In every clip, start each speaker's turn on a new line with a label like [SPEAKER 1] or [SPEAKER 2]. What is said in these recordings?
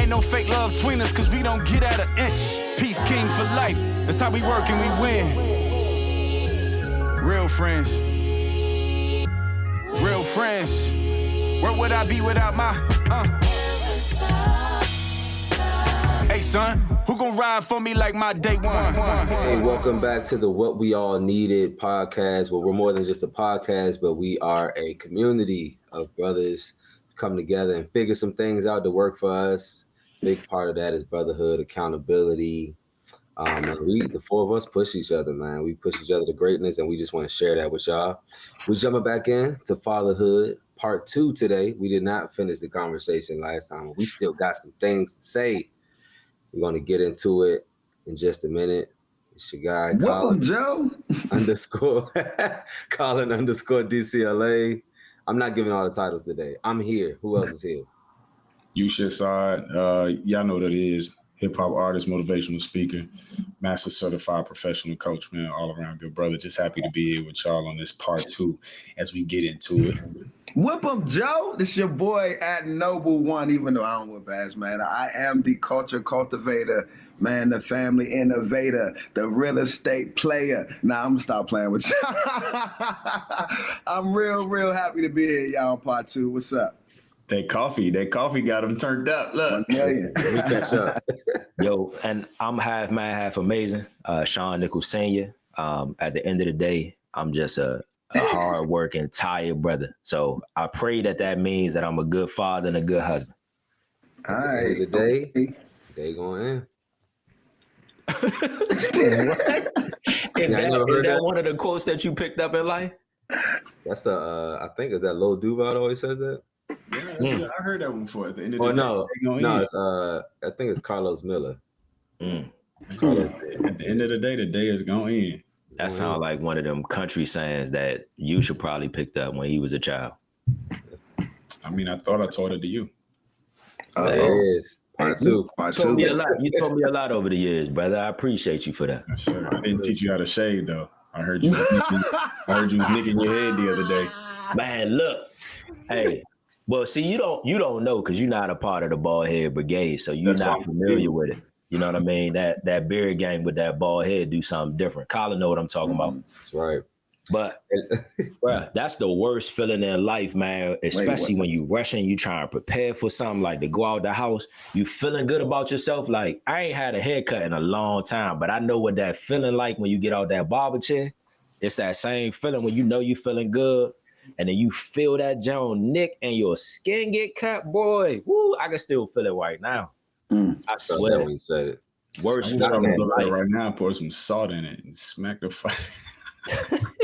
[SPEAKER 1] Ain't no fake love between us, cause we don't get at an inch. Peace king for life, that's how we work and we win. Real friends. Real friends. Where would I be without my, Hey son, who gon' ride for me like my day one?
[SPEAKER 2] Hey, welcome back to the What We All Needed podcast. Well, we're more than just a podcast, but we are a community of brothers come together and figure some things out to work for us. Big part of that is brotherhood, accountability. And the four of us push each other, man. We push each other to greatness, and we just want to share that with y'all. We jumping back in to fatherhood part 2 today. We did not finish the conversation last time. We still got some things to say. We're going to get into it in just a minute. It's your guy, Colin
[SPEAKER 3] Joe
[SPEAKER 2] underscore Colin underscore DCLA. I'm not giving all the titles today. I'm here. Who else is here?
[SPEAKER 4] You shit side. Y'all know what it is. Hip hop artist, motivational speaker, master certified professional coach, man, all around good brother. Just happy to be here with y'all on this part 2 as we get into it.
[SPEAKER 3] Whip 'em, Joe. This your boy at Noble One, even though I don't whip ass, man. I am the culture cultivator, man, the family innovator, the real estate player. Nah, I'm gonna stop playing with you. I'm real happy to be here, y'all, on part 2. What's up?
[SPEAKER 4] That coffee got them turned up. Look.
[SPEAKER 2] We catch up.
[SPEAKER 5] Yo, and I'm half mad, half amazing. Sean Nichols Sr. At the end of the day, I'm just a hard-working, tired brother. So I pray that means that I'm a good father and a good husband.
[SPEAKER 3] All right.
[SPEAKER 2] Today, they going in.
[SPEAKER 5] Is that one of the quotes that you picked up in life?
[SPEAKER 2] That's I think is that Lil Duval always says that?
[SPEAKER 4] Yeah, I heard that one before. At the end of the day,
[SPEAKER 2] it's I think it's Carlos Miller.
[SPEAKER 4] Carlos, at the end of the day is going in.
[SPEAKER 5] That sounds like one of them country sayings that you should probably picked up when he was a child.
[SPEAKER 4] I mean, I thought I taught it to you.
[SPEAKER 2] It is. Part 2.
[SPEAKER 5] You told me a lot. You told me a lot over the years, brother. I appreciate you for that.
[SPEAKER 4] Sure. I didn't teach you how to shave, though. I heard you was nicking your head the other day.
[SPEAKER 5] Man, look. Hey. Well, see, you don't know because you're not a part of the bald head brigade, so you're not familiar with it. You know what I mean? That beard gang with that bald head do something different. Colin know what I'm talking about.
[SPEAKER 2] That's right.
[SPEAKER 5] But bro, that's the worst feeling in life, man. Especially when you rushing, you trying to prepare for something like to go out the house. You feeling good about yourself. Like I ain't had a haircut in a long time, but I know what that feeling like when you get out that barber chair. It's that same feeling when you know you feeling good. And then you feel that Jones nick and your skin get cut, boy. Woo, I can still feel it right now. I swear.
[SPEAKER 2] When you said it.
[SPEAKER 5] Worst
[SPEAKER 4] feeling in life. Right now, pour some salt in it and smack the fire.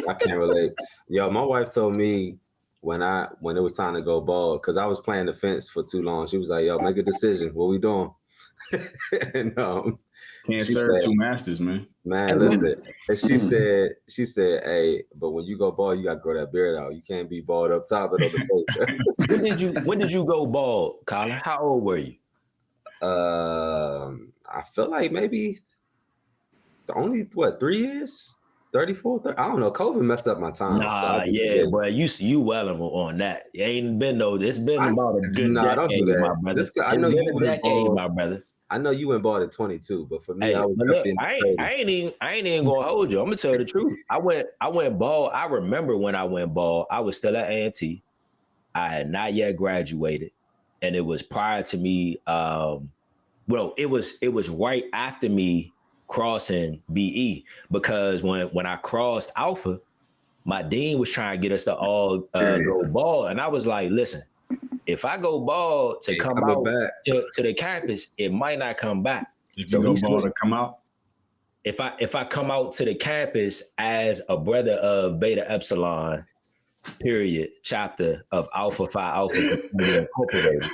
[SPEAKER 2] I can't relate. Yo, my wife told me when it was time to go bald, because I was playing the fence for too long. She was like, yo, make a decision. What we doing? And
[SPEAKER 4] can't serve two masters, man.
[SPEAKER 2] Man, listen. And she said, hey, but when you go bald, you gotta grow that beard out. You can't be bald up top and on the face.
[SPEAKER 5] When did you go bald, Colin? How old were you?
[SPEAKER 2] I feel like maybe only 3 years? 34, 30, I don't know. COVID messed up my time.
[SPEAKER 5] Nah, yeah, but you well on that. It ain't been it's been about a good decade,
[SPEAKER 2] don't do that.
[SPEAKER 5] My brother.
[SPEAKER 2] I know you went bald,
[SPEAKER 5] my brother.
[SPEAKER 2] I know you went bald at 22, but for me,
[SPEAKER 5] I ain't even gonna hold you. I'm gonna tell you the truth. I went bald. I remember when I went bald, I was still at A&T. I had not yet graduated, and it was prior to me. It was right after me crossing BE, because when I crossed Alpha, my dean was trying to get us to all go bald, and I was like, listen, if I go bald to come out to the campus, it might not come back.
[SPEAKER 4] If you go bald to come out?
[SPEAKER 5] If I come out to the campus as a brother of Beta Epsilon, period, chapter of Alpha Phi Alpha Incorporated.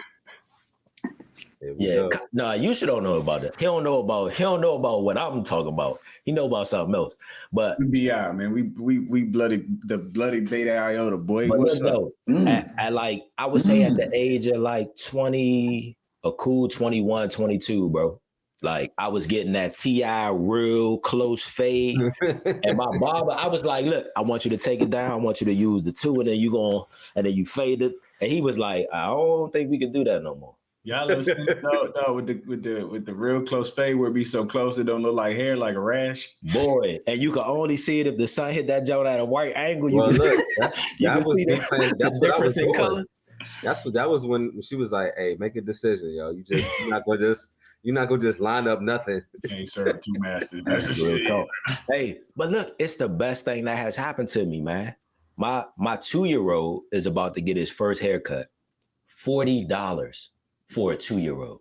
[SPEAKER 5] Yeah, no, you should don't know about that. He don't know about what I'm talking about. He know about something else. But
[SPEAKER 4] BI, man, we bloody Beta Iota, boy. What's up?
[SPEAKER 5] At like, I would say at the age of like 20, a cool 21, 22, bro. Like I was getting that TI real close fade. And my barber, I was like, look, I want you to take it down. I want you to use the 2, and then you fade it. And he was like, I don't think we can do that no more.
[SPEAKER 4] Y'all ever seen no with the real close fade where it be so close it don't look like hair, like a rash?
[SPEAKER 5] Boy, and you can only see it if the sun hit that joint at a white angle.
[SPEAKER 2] Well, look,
[SPEAKER 5] you
[SPEAKER 2] that
[SPEAKER 5] can
[SPEAKER 2] was
[SPEAKER 5] see
[SPEAKER 2] me playing. That's what I was
[SPEAKER 5] difference in
[SPEAKER 2] doing.
[SPEAKER 5] color.
[SPEAKER 2] That was when she was like, "Hey, make a decision, yo. You're not gonna just line up nothing."
[SPEAKER 4] Can't serve two masters. That's what
[SPEAKER 5] Real
[SPEAKER 4] it
[SPEAKER 5] talk. Hey, but look, it's the best thing that has happened to me, man. My 2-year-old is about to get his first haircut. $40 for a 2-year-old.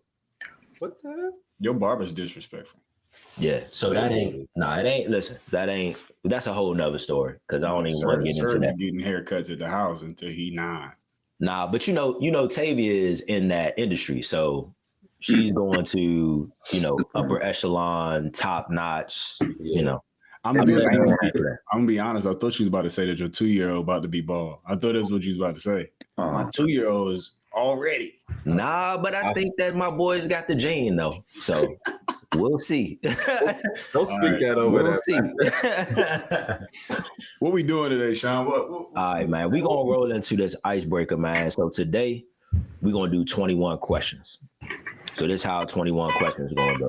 [SPEAKER 2] What the hell?
[SPEAKER 4] Your barber's disrespectful.
[SPEAKER 5] Yeah, so it ain't. Listen, that's a whole nother story because I don't even want to get into that.
[SPEAKER 4] Getting haircuts at the house until he 9.
[SPEAKER 5] Nah, but you know, Tavia is in that industry, so she's going to, upper echelon, top notch,
[SPEAKER 4] I'm gonna be honest. I thought she was about to say that your 2-year-old about to be bald. I thought that's what you was about to say. My 2-year-old is already.
[SPEAKER 5] Nah, but I think that my boys got the gene though. So we'll see.
[SPEAKER 2] Don't speak that over there.
[SPEAKER 4] What we doing today, Sean? What?
[SPEAKER 5] All right, man. We gonna roll into this icebreaker, man. So today we gonna do 21 questions. So this is how 21 questions gonna go.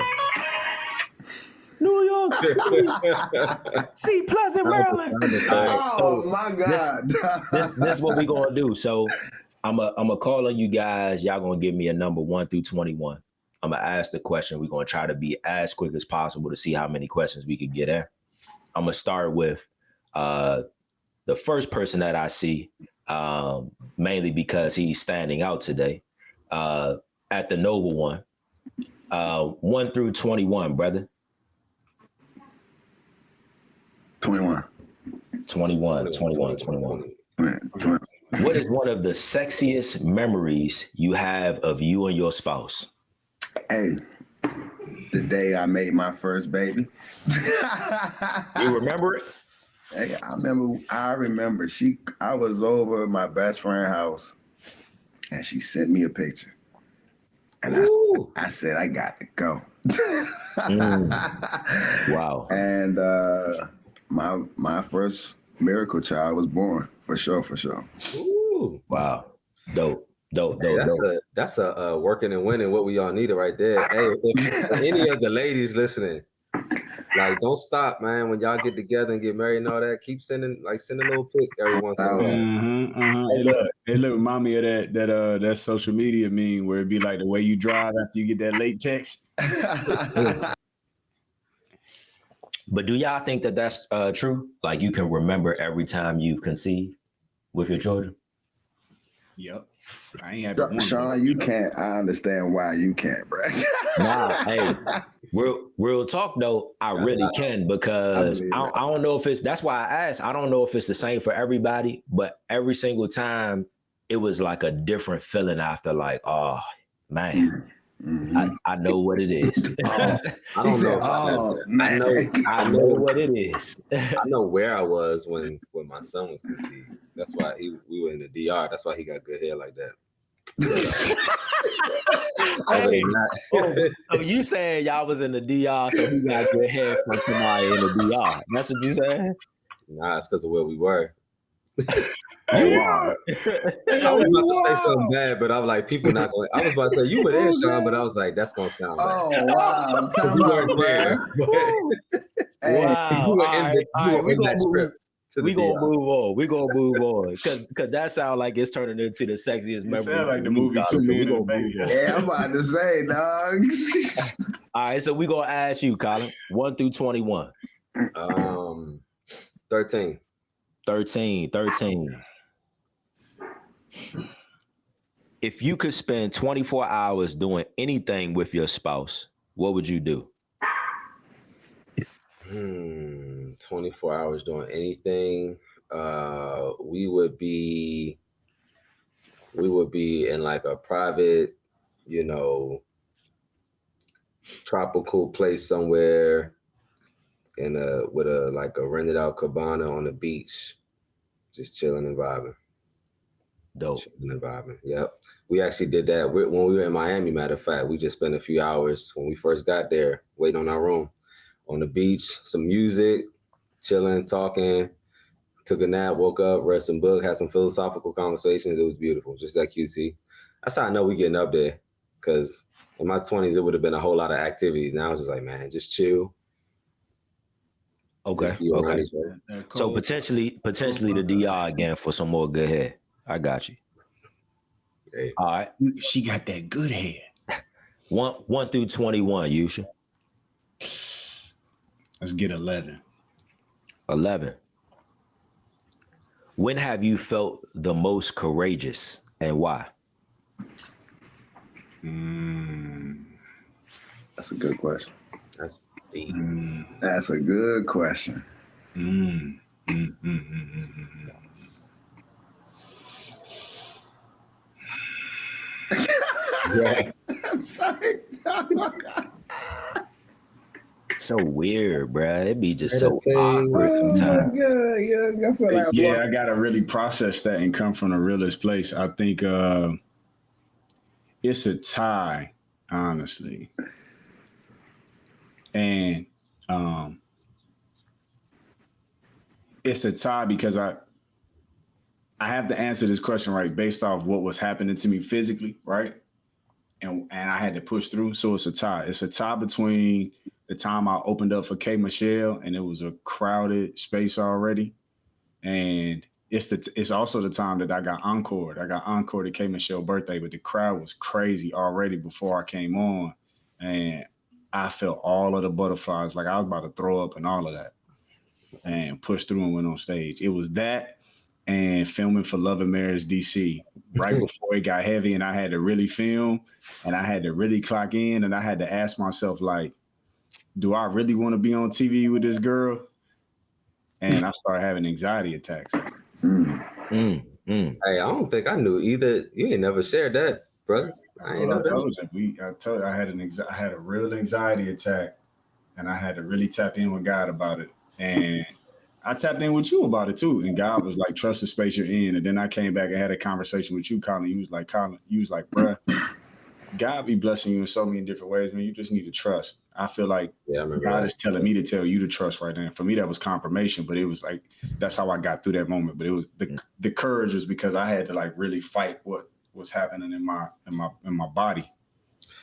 [SPEAKER 5] New York City, see Pleasant, Maryland.
[SPEAKER 3] Oh my God!
[SPEAKER 5] This is what we gonna do. So I'm a call on you guys. Y'all gonna give me a number 1 through 21. I'm gonna ask the question. We're gonna try to be as quick as possible to see how many questions we can get in. I'm gonna start with the first person that I see, mainly because he's standing out today. At the Noble One, 1 through 21, brother.
[SPEAKER 3] 21.
[SPEAKER 5] 21. What is one of the sexiest memories you have of you and your spouse?
[SPEAKER 3] Hey, the day I made my first baby.
[SPEAKER 5] You remember it?
[SPEAKER 3] Hey, I remember. I was over at my best friend's house, and she sent me a picture, and I said, I got to go.
[SPEAKER 5] Wow. And
[SPEAKER 3] my first miracle child was born, for sure.
[SPEAKER 2] Ooh.
[SPEAKER 5] Wow. Dope.
[SPEAKER 2] That's a working and winning what we all needed right there. Hey, if any of the ladies listening, like, don't stop, man. When y'all get together and get married and all that, keep sending a little pic every once in a while.
[SPEAKER 4] Hey, look, remind me of that social media meme where it'd be like the way you drive after you get that late text.
[SPEAKER 5] But do y'all think that that's true? Like, you can remember every time you've conceived with your children?
[SPEAKER 4] Yep. I ain't having one.
[SPEAKER 3] Sean, you can't. I understand why you can't, bro.
[SPEAKER 5] Nah, hey, real talk though. I really can, because I don't know if that's why I asked. I don't know if it's the same for everybody, but every single time it was like a different feeling after, like, oh man. Mm-hmm. I know what it is.
[SPEAKER 2] I don't know.
[SPEAKER 5] I know what it is.
[SPEAKER 2] I know where I was when my son was conceived. That's why we were in the DR. That's why he got good hair like that.
[SPEAKER 5] So you saying y'all was in the DR, so he got good hair from somebody in the DR? That's what you saying?
[SPEAKER 2] Nah, it's because of where we were.
[SPEAKER 5] Wow.
[SPEAKER 2] I was about to say something bad, but I was like, people not going. I was about to say you were there, Sean, but I was like, that's gonna sound bad.
[SPEAKER 3] Oh wow!
[SPEAKER 2] We weren't there.
[SPEAKER 5] Wow!
[SPEAKER 2] We gonna
[SPEAKER 5] move on because that sounds like it's turning into the sexiest memory.
[SPEAKER 4] Sound like the movie 2 Men and a Baby.
[SPEAKER 3] Yeah, I'm about to say, dog.
[SPEAKER 5] All right, so we gonna ask you, Colin, 1 through 21.
[SPEAKER 2] 13.
[SPEAKER 5] 13. If you could spend 24 hours doing anything with your spouse, what would you do?
[SPEAKER 2] 24 hours doing anything. We would be in like a private, tropical place somewhere with a rented out cabana on the beach, just chilling and vibing.
[SPEAKER 5] Dope.
[SPEAKER 2] Chilling and vibing. Yep. We actually did that when we were in Miami. Matter of fact, we just spent a few hours when we first got there, waiting on our room on the beach, some music, chilling, talking, took a nap, woke up, read some book, had some philosophical conversations. It was beautiful, just like QT. That's how I know we getting up there. because in my 20s, it would have been a whole lot of activities. Now it's just like, man, just chill.
[SPEAKER 5] Okay.
[SPEAKER 2] Just be around each other.
[SPEAKER 5] So potentially the DR again for some more good hair. I got you.
[SPEAKER 2] Hey.
[SPEAKER 5] All right.
[SPEAKER 4] She got that good hair.
[SPEAKER 5] 1 through 21, Yusha.
[SPEAKER 4] Let's get 11.
[SPEAKER 5] 11. When have you felt the most courageous and why?
[SPEAKER 3] That's a good question.
[SPEAKER 2] That's deep.
[SPEAKER 3] That's a good question.
[SPEAKER 5] Yeah.
[SPEAKER 3] Sorry.
[SPEAKER 5] So weird, bruh. It be just so awkward sometimes.
[SPEAKER 3] Yeah,
[SPEAKER 4] I gotta really process that and come from the realest place. I think it's a tie, honestly. And it's a tie because I have to answer this question right based off what was happening to me physically, right? And I had to push through. So it's a tie. It's a tie between the time I opened up for K. Michelle and it was a crowded space already. And it's also the time that I got encored. I got encored at K. Michelle's birthday, but the crowd was crazy already before I came on. And I felt all of the butterflies, like I was about to throw up and all of that. And pushed through and went on stage. It was that and filming for Love and Marriage DC right before it got heavy and I had to really film and I had to really clock in and I had to ask myself, like, do I really want to be on TV with this girl? And I started having anxiety attacks.
[SPEAKER 2] Hey, I don't think I knew either. You ain't never shared that, brother. I
[SPEAKER 4] told you. I had a real anxiety attack and I had to really tap in with God about it. And I tapped in with you about it too. And God was like, trust the space you're in. And then I came back and had a conversation with you, Colin. You was like, bruh, God be blessing you in so many different ways, man. You just need to trust. I feel like God is telling me to tell you to trust right now. For me, that was confirmation, but it was like, that's how I got through that moment. But it was the courage was because I had to like really fight what was happening in my body.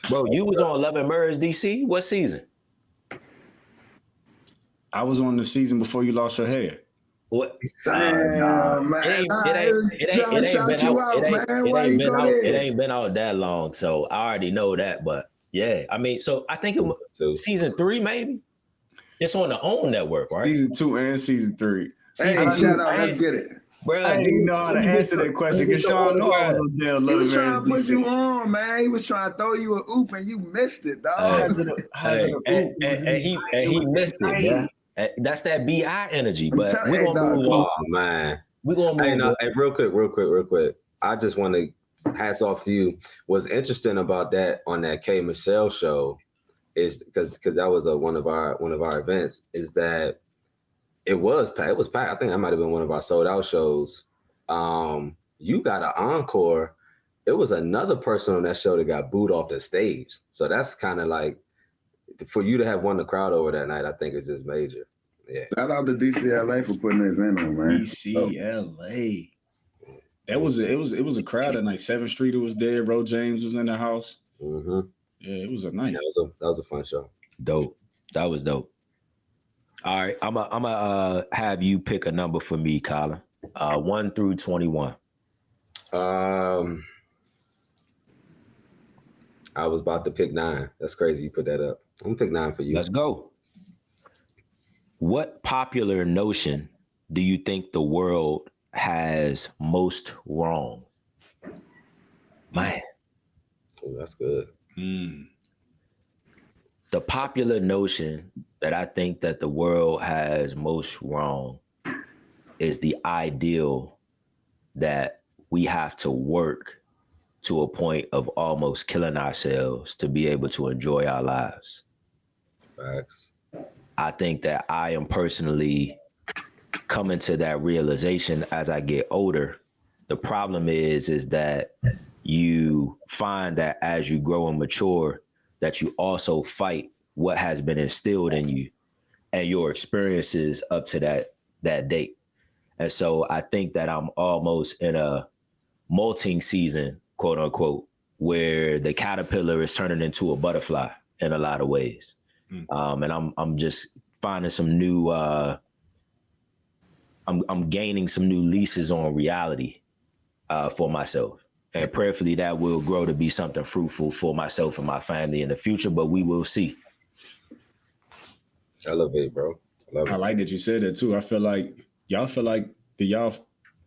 [SPEAKER 5] Bro, you was on Love and Marriage DC? What season?
[SPEAKER 4] I was on the season before you lost your hair.
[SPEAKER 5] What?
[SPEAKER 3] Damn, man.
[SPEAKER 5] It ain't been out that long, so I already know that. But yeah, I mean, so I think it was season 3, maybe. It's on the OWN network, right?
[SPEAKER 4] Season 2 and season 3.
[SPEAKER 3] Hey, shout out, let's get it.
[SPEAKER 5] Bro,
[SPEAKER 4] I didn't know how to answer that question because Sean know I was on damn
[SPEAKER 3] He
[SPEAKER 4] Love
[SPEAKER 3] was
[SPEAKER 4] and
[SPEAKER 3] trying to
[SPEAKER 4] Marriage
[SPEAKER 3] put you on, man. He was trying to throw you a oop and you missed it, dog.
[SPEAKER 5] And he missed it, bro. That's that BI energy, but we're gonna move on.
[SPEAKER 2] Oh man,
[SPEAKER 5] we're gonna move on.
[SPEAKER 2] Hey, real quick. I just want to hats off to you. What's interesting about that on that K. Michelle show is because that was one of our events. Is that it was packed. I think that might have been one of our sold out shows. You got an encore. It was another person on that show that got booed off the stage. So that's kind of like, for you to have won the crowd over that night, I think it's just major. Yeah.
[SPEAKER 3] Shout out to DCLA for putting the event on, man.
[SPEAKER 4] DCLA. It was a crowd that night. 7th Street was there. Ro James was in the house.
[SPEAKER 2] Mm-hmm.
[SPEAKER 4] Yeah, it was a night.
[SPEAKER 2] That was a fun show.
[SPEAKER 5] Dope. That was dope. All right, I'm gonna have you pick a number for me, Colin. 1 through 21.
[SPEAKER 2] I was about to pick 9. That's crazy you put that up. I'm gonna pick 9 for you.
[SPEAKER 5] Let's go. What popular notion do you think the world has most wrong? Man.
[SPEAKER 2] Oh, that's good.
[SPEAKER 5] The popular notion that I think that the world has most wrong is the ideal that we have to work to a point of almost killing ourselves to be able to enjoy our lives.
[SPEAKER 2] Facts.
[SPEAKER 5] I think that I am personally coming to that realization as I get older. The problem is that you find that as you grow and mature, that you also fight what has been instilled in you and your experiences up to that date. And so I think that I'm almost in a molting season, quote unquote, where the caterpillar is turning into a butterfly in a lot of ways. And I'm just finding some new I'm gaining some new leases on reality for myself. And prayerfully that will grow to be something fruitful for myself and my family in the future, but we will see.
[SPEAKER 2] Elevate, bro. Love
[SPEAKER 4] I
[SPEAKER 2] it.
[SPEAKER 4] like that you said that too. I feel like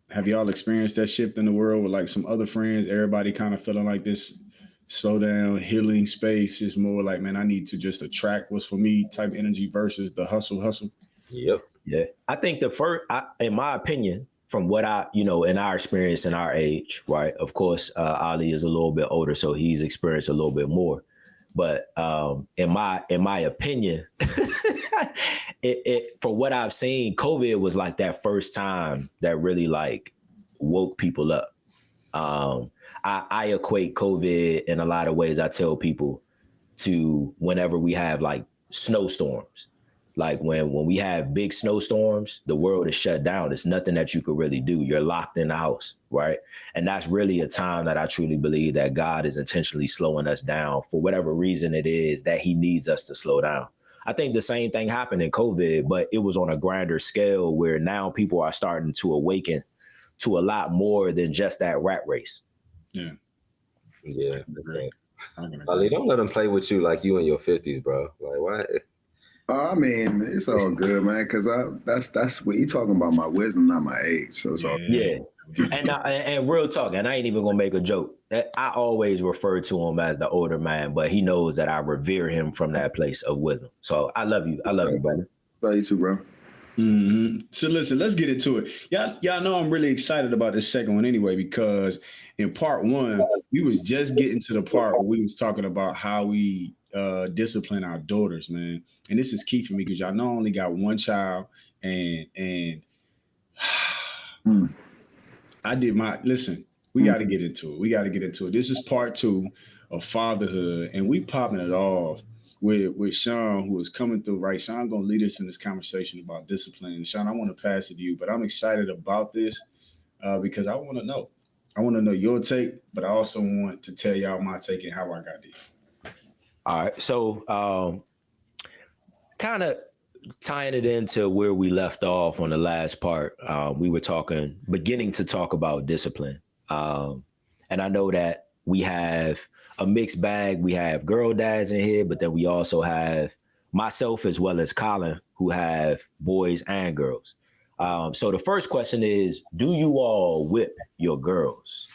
[SPEAKER 4] have y'all experienced that shift in the world with like some other friends? Everybody kind of feeling like this slow down, healing space is more like, man, I need to just attract what's for me type energy versus the hustle.
[SPEAKER 2] Yep.
[SPEAKER 5] Yeah. I think the first, in my opinion, from what in our experience in our age, right? Of course, Ali is a little bit older, so he's experienced a little bit more. But in my opinion, for what I've seen, COVID was like that first time that really like woke people up. I equate COVID in a lot of ways. I tell people to whenever we have like snowstorms, like when we have big snowstorms, the world is shut down. There's nothing that you could really do. You're locked in the house, right? And that's really a time that I truly believe that God is intentionally slowing us down for whatever reason it is that he needs us to slow down. I think the same thing happened in COVID, but it was on a grander scale where now people are starting to awaken to a lot more than just that rat race.
[SPEAKER 4] Yeah.
[SPEAKER 2] Yeah.
[SPEAKER 4] Agree.
[SPEAKER 2] Ali, don't let them play with you like you in your 50s, bro. Like, why?
[SPEAKER 3] I mean, it's all good, man. Because that's what you talking about. My wisdom, not my age. So it's all
[SPEAKER 5] yeah. And real talk, and I ain't even gonna make a joke. I always refer to him as the older man, but he knows that I revere him from that place of wisdom. So I love you. I love you, brother.
[SPEAKER 3] Love you too, bro.
[SPEAKER 4] Mm-hmm. So listen, let's get into it. Y'all know I'm really excited about this second one anyway, because in part one, we was just getting to the part where we was talking about how we discipline our daughters, man. And this is key for me because y'all know I only got one child, and I did my listen. We got to get into it. This is part two of fatherhood, and we popping it off with Sean, who is coming through, right? Sean gonna lead us in this conversation about discipline. Sean, I want to pass it to you, but I'm excited about this because I want to know. I want to know your take, but I also want to tell y'all my take and how I got there.
[SPEAKER 5] All right. So kind of tying it into where we left off on the last part, we were beginning to talk about discipline. And I know that we have a mixed bag. We have girl dads in here, but then we also have myself as well as Colin, who have boys and girls. So the first question is, do you all whip your girls?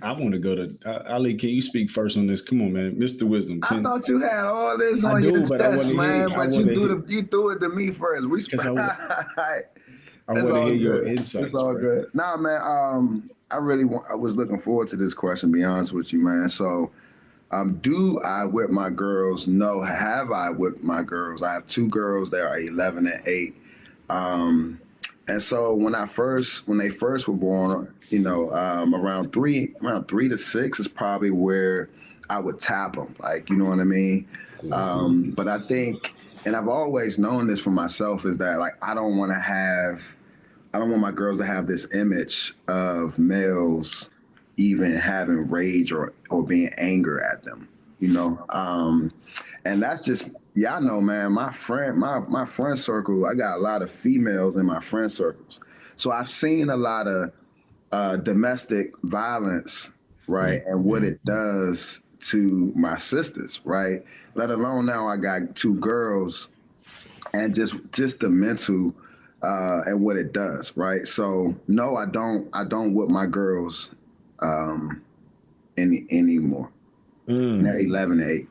[SPEAKER 4] I want to go to Ali. Can you speak first on this? Come on, man, Mr. Wisdom.
[SPEAKER 3] I thought you had all this on your chest, man. But you threw it to me first.
[SPEAKER 4] I want to hear your insights.
[SPEAKER 3] It's all good. Nah, man. I was looking forward to this question. Be honest with you, man. So, do I whip my girls? No. Have I whipped my girls? I have two girls. They are 11 and 8. And so when they first were born, around three to 6 is probably where I would tap them, like, you know what I mean? But I think, and I've always known this for myself, is that like I don't want my girls to have this image of males even having rage or being angry at them, and that's just. Yeah, I know, man. My friend circle, I got a lot of females in my friend circles. So I've seen a lot of domestic violence, right? And what it does to my sisters, right? Let alone now I got two girls and just the mental and what it does, right? So no, I don't whip my girls anymore. They're 11 and 8.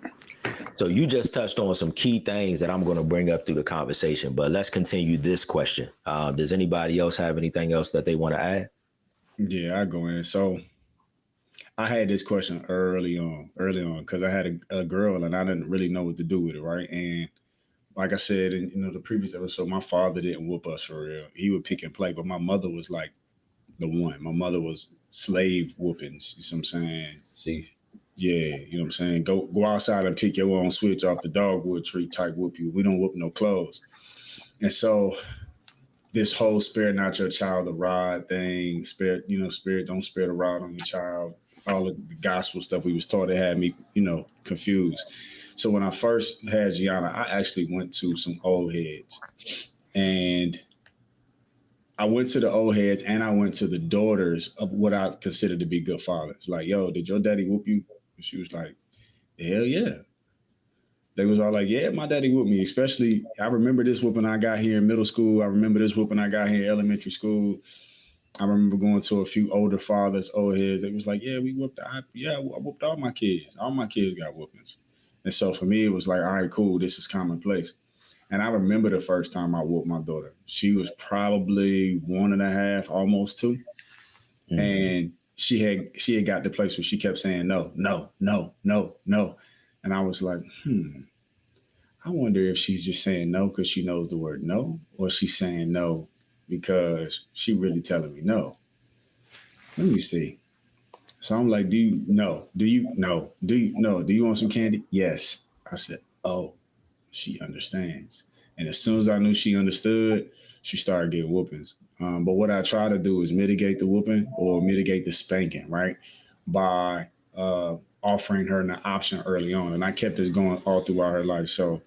[SPEAKER 5] So you just touched on some key things that I'm going to bring up through the conversation, but let's continue this question. Does anybody else have anything else that they want to add?
[SPEAKER 4] Yeah, I go in. So I had this question early on, because I had a girl and I didn't really know what to do with it, right? And like I said in the previous episode, my father didn't whoop us for real. He would pick and play, but my mother was like the one. My mother was slave whoopings. You see what I'm saying?
[SPEAKER 2] See.
[SPEAKER 4] Yeah, you know what I'm saying? Go outside and pick your own switch off the dogwood tree type whoop you. We don't whoop no clothes. And so this whole spare not your child the rod thing, spirit don't spare the rod on your child, all of the gospel stuff we was taught, it had me, confused. So when I first had Gianna, I actually went to some old heads, and I went to the old heads and I went to the daughters of what I considered to be good fathers. Like, yo, did your daddy whoop you? And she was like, hell yeah. They was all like, yeah, my daddy whooped me. Especially, I remember this whooping I got here in middle school. I remember this whooping I got here in elementary school. I remember going to a few older fathers, old heads. They was like, yeah, I whooped all my kids. All my kids got whoopings. And so for me, it was like, all right, cool. This is commonplace. And I remember the first time I whooped my daughter. She was probably 1.5, almost 2. Mm-hmm. And she had got to the place where she kept saying no, no, no, no, no. And I was like, I wonder if she's just saying no because she knows the word no, or she's saying no because she really telling me no. Let me see. So I'm like, do you want some candy? Yes. I said, oh, she understands. And as soon as I knew she understood, she started getting whoopings. But what I try to do is mitigate the whooping or mitigate the spanking, right? By offering her an option early on. And I kept this going all throughout her life. So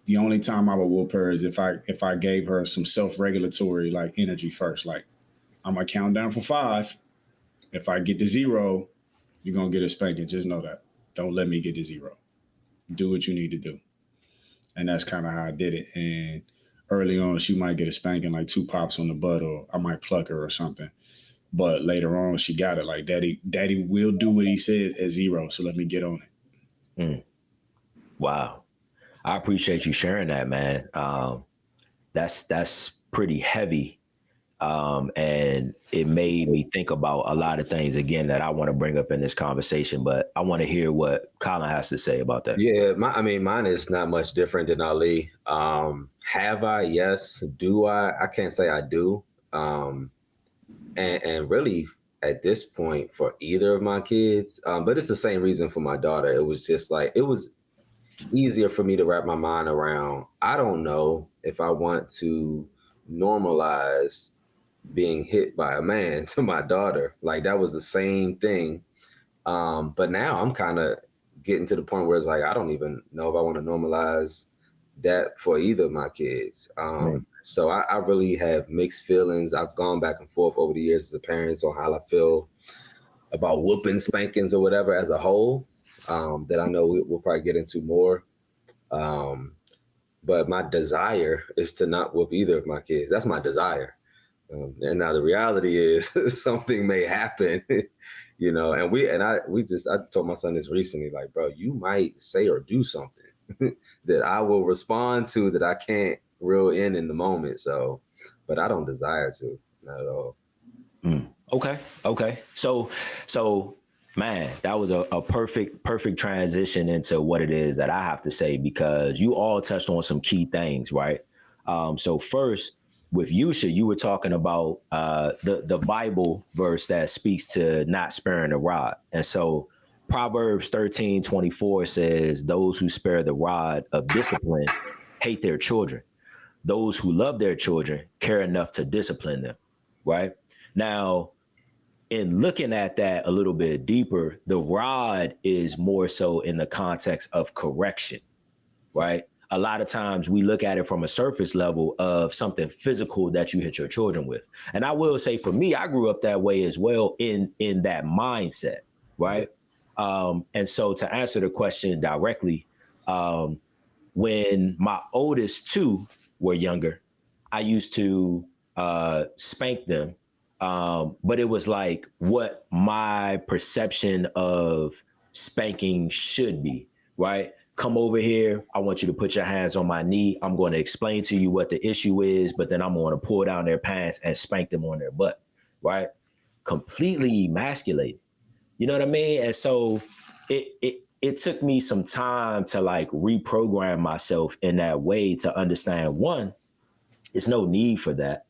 [SPEAKER 4] the only time I would whoop her is if I gave her some self-regulatory like energy first. Like, I'm gonna count down from 5. If I get to 0, you're gonna get a spanking. Just know that. Don't let me get to 0. Do what you need to do. And that's kind of how I did it. And early on, she might get a spanking, like 2 pops on the butt, or I might pluck her or something. But later on, she got it. Like, daddy will do what he says at 0, so let me get on it.
[SPEAKER 5] Wow. I appreciate you sharing that, man. That's pretty heavy. And it made me think about a lot of things, again, that I want to bring up in this conversation, but I want to hear what Colin has to say about that.
[SPEAKER 2] Yeah, mine is not much different than Ali. Have I? Yes. Do I? I can't say I do. And really at this point for either of my kids, but it's the same reason for my daughter. It was just like, it was easier for me to wrap my mind around. I don't know if I want to normalize being hit by a man to my daughter. Like, that was the same thing. But now I'm kind of getting to the point where it's like, I don't even know if I want to normalize that for either of my kids. So I really have mixed feelings. I've gone back and forth over the years as a parent on how I feel about whooping, spankings, or whatever as a whole, that I know we'll probably get into more. But my desire is to not whoop either of my kids. That's my desire. And now the reality is something may happen, and I told my son this recently, like, bro, you might say or do something that I will respond to that I can't reel in the moment. So, but I don't desire to, not at all.
[SPEAKER 5] Okay. So man, that was a perfect transition into what it is that I have to say, because you all touched on some key things, right? So first, with Yusha, you were talking about the Bible verse that speaks to not sparing the rod. And so Proverbs 13:24 says, those who spare the rod of discipline hate their children. Those who love their children care enough to discipline them, right? Now, in looking at that a little bit deeper, the rod is more so in the context of correction, right? A lot of times we look at it from a surface level of something physical that you hit your children with. And I will say, for me, I grew up that way as well, in that mindset, right? And so to answer the question directly, when my oldest 2 were younger, I used to spank them. But it was like what my perception of spanking should be, right? Come over here. I want you to put your hands on my knee. I'm going to explain to you what the issue is, but then I'm going to pull down their pants and spank them on their butt, right? Completely emasculated. You know what I mean? And so it took me some time to like reprogram myself in that way to understand, 1, there's no need for that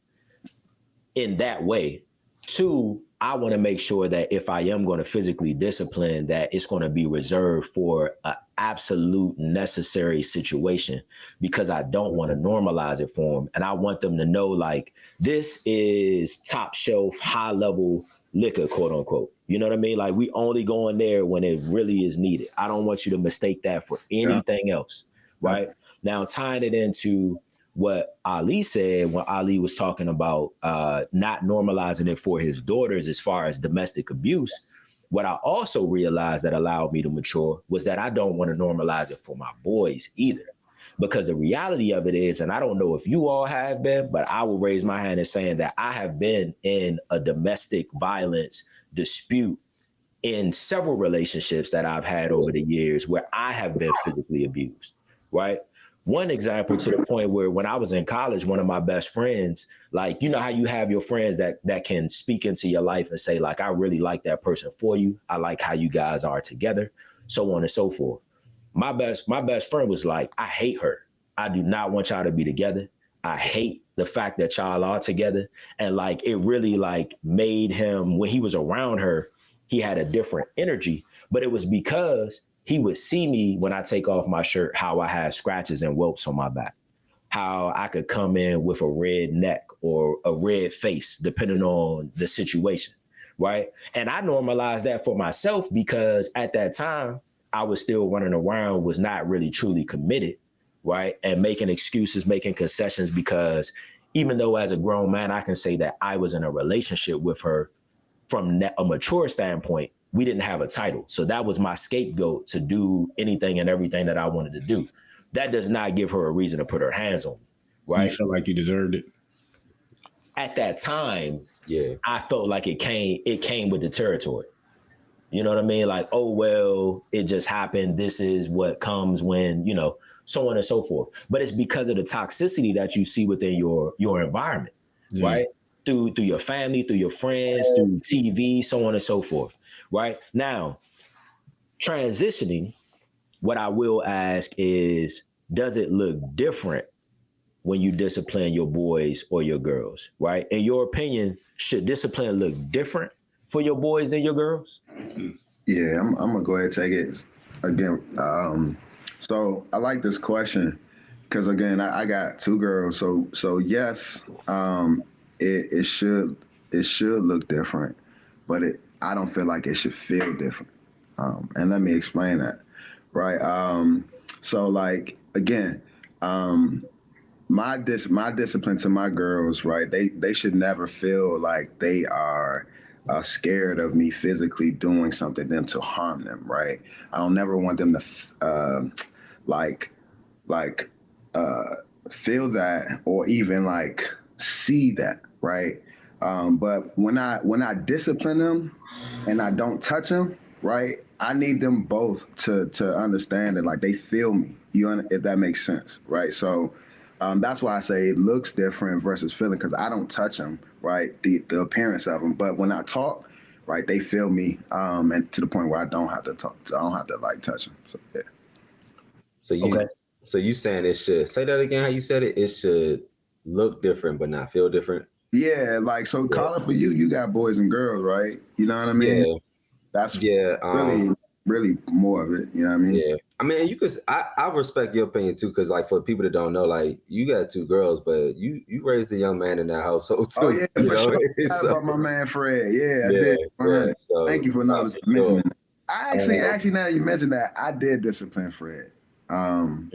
[SPEAKER 5] in that way. 2, I want to make sure that if I am going to physically discipline, that it's going to be reserved for an absolute necessary situation, because I don't want to normalize it for them. And I want them to know, like, this is top shelf, high level liquor, quote unquote. You know what I mean? Like, we only go in there when it really is needed. I don't want you to mistake that for anything else, right? Now, tying it into what Ali said when Ali was talking about not normalizing it for his daughters as far as domestic abuse, what I also realized that allowed me to mature was that I don't want to normalize it for my boys either. Because the reality of it is, and I don't know if you all have been, but I will raise my hand in saying that I have been in a domestic violence dispute in several relationships that I've had over the years where I have been physically abused, right? One example, to the point where when I was in college, one of my best friends, like, you know how you have your friends that can speak into your life and say, like, I really like that person for you. I like how you guys are together, so on and so forth. My best friend was like, I hate her. I do not want y'all to be together. I hate the fact that y'all are together. And like, it really like made him, when he was around her, he had a different energy. But it was because he would see me when I take off my shirt, how I had scratches and whelps on my back, how I could come in with a red neck or a red face, depending on the situation, right? And I normalized that for myself because at that time, I was still running around, was not really truly committed, right? And making excuses, making concessions, because even though as a grown man, I can say that I was in a relationship with her from a mature standpoint, we didn't have a title. So that was my scapegoat to do anything and everything that I wanted to do. That does not give her a reason to put her hands on me, right?
[SPEAKER 4] You felt like you deserved it?
[SPEAKER 5] At that time,
[SPEAKER 2] Yeah,
[SPEAKER 5] I felt like it came with the territory. You know what I mean? Like, oh, well, it just happened. This is what comes when, you know, so on and so forth. But it's because of the toxicity that you see within your environment, right? Through your family, through your friends, through TV, so on and so forth, right? Now, transitioning, what I will ask is, does it look different when you discipline your boys or your girls, right? In your opinion, should discipline look different for your boys than your girls?
[SPEAKER 3] Yeah, I'm gonna go ahead and take it again. So I like this question because again, I got two girls. So yes, it should look different, but I don't feel like it should feel different. And let me explain that. Right. So like again, my discipline to my girls, right? They should never feel like they are scared of me physically doing something to them to harm them, right? I don't never want them to feel that or even like see that, right? But when I discipline them and I don't touch them, right? I need them both to understand that like they feel me. If that makes sense, right? So that's why I say it looks different versus feeling, because I don't touch them, right? The appearance of them, but when I talk, right, they feel me, and to the point where I don't have to talk. I don't have to like touch them. So yeah.
[SPEAKER 2] So you saying it should, say that again? How you said it? It should look different, but not feel different.
[SPEAKER 3] Yeah, like so. Colin, for you got boys and girls, right? You know what I mean?
[SPEAKER 2] Yeah.
[SPEAKER 3] That's
[SPEAKER 2] Yeah.
[SPEAKER 3] really more of it. You know what I mean?
[SPEAKER 2] Yeah. I mean, you could. I respect your opinion too, because like for people that don't know, like you got two girls, but you raised a young man in that household too.
[SPEAKER 3] Oh yeah, for sure.
[SPEAKER 2] So,
[SPEAKER 3] About my man Fred. Yeah, I did.
[SPEAKER 2] Yeah, so,
[SPEAKER 3] thank you for not mentioning that. I actually, now that you mentioned that, I did discipline Fred. So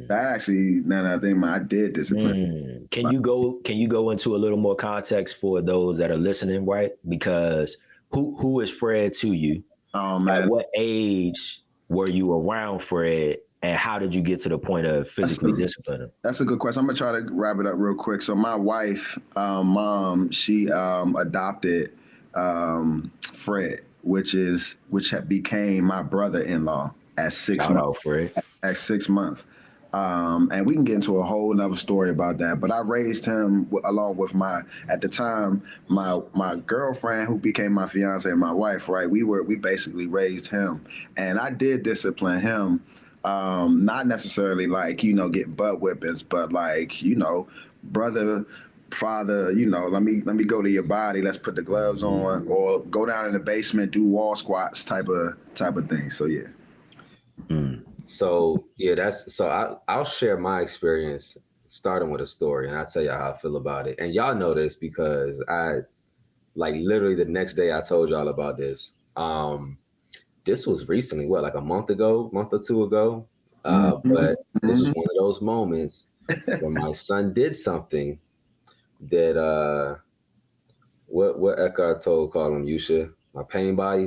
[SPEAKER 3] that actually, now that I think, I did discipline.
[SPEAKER 5] Can you go into a little more context for those that are listening, right? Because who is Fred to you?
[SPEAKER 3] Oh man,
[SPEAKER 5] at what age were you around Fred, and how did you get to the point of physically disciplining?
[SPEAKER 3] That's a good question. I'm gonna try to wrap it up real quick. So my wife, mom, she adopted Fred, which became my brother-in-law at 6
[SPEAKER 5] Shout
[SPEAKER 3] months.
[SPEAKER 5] out, Fred.
[SPEAKER 3] At 6 months. And we can get into a whole nother story about that. But I raised him along with at the time, my girlfriend, who became my fiance and my wife, right? We basically raised him. And I did discipline him, not necessarily like, get butt whippings, but like, brother father, let me go to your body. Let's put the gloves on, or go down in the basement, do wall squats, type of thing. So yeah.
[SPEAKER 2] So yeah, I'll share my experience starting with a story, and I'll tell you how I feel about it. And y'all know this because I like literally the next day I told y'all about this. This was recently, like a month or two ago. But this was one of those moments where my son did something that what Eckhart Tolle called him, Yusha, my pain body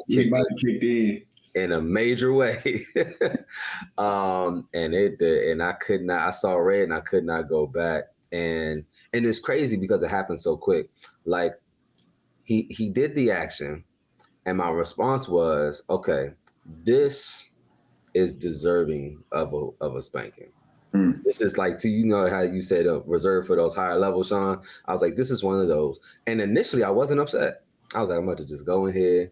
[SPEAKER 2] kicked in a major way. And I saw red and I could not go back. And it's crazy because it happened so quick. Like he did the action and my response was, okay, this is deserving of a spanking. This is like, how you said reserved for those higher levels, Sean. I was like, this is one of those. And initially I wasn't upset. I was like, I'm about to just go in here,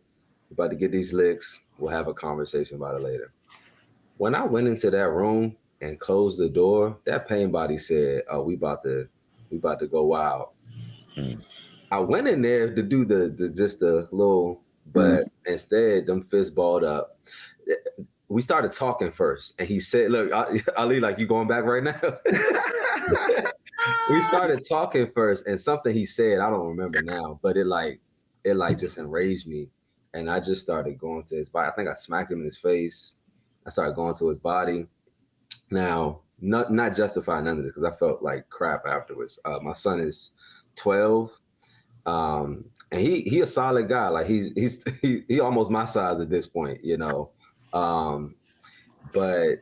[SPEAKER 2] about to get these licks. We'll have a conversation about it later. When I went into that room and closed the door, that pain body said, oh, we about to go wild. I went in there to do just a little, but instead them fists balled up. We started talking first, and he said, look, Ali, like, you going back right now? We started talking first, and something he said, I don't remember now, but it just enraged me. And I just started going to his body. I think I smacked him in his face. I started going to his body. Now, not justifying none of this, because I felt like crap afterwards. My son is 12. And he a solid guy. Like he almost my size at this point, but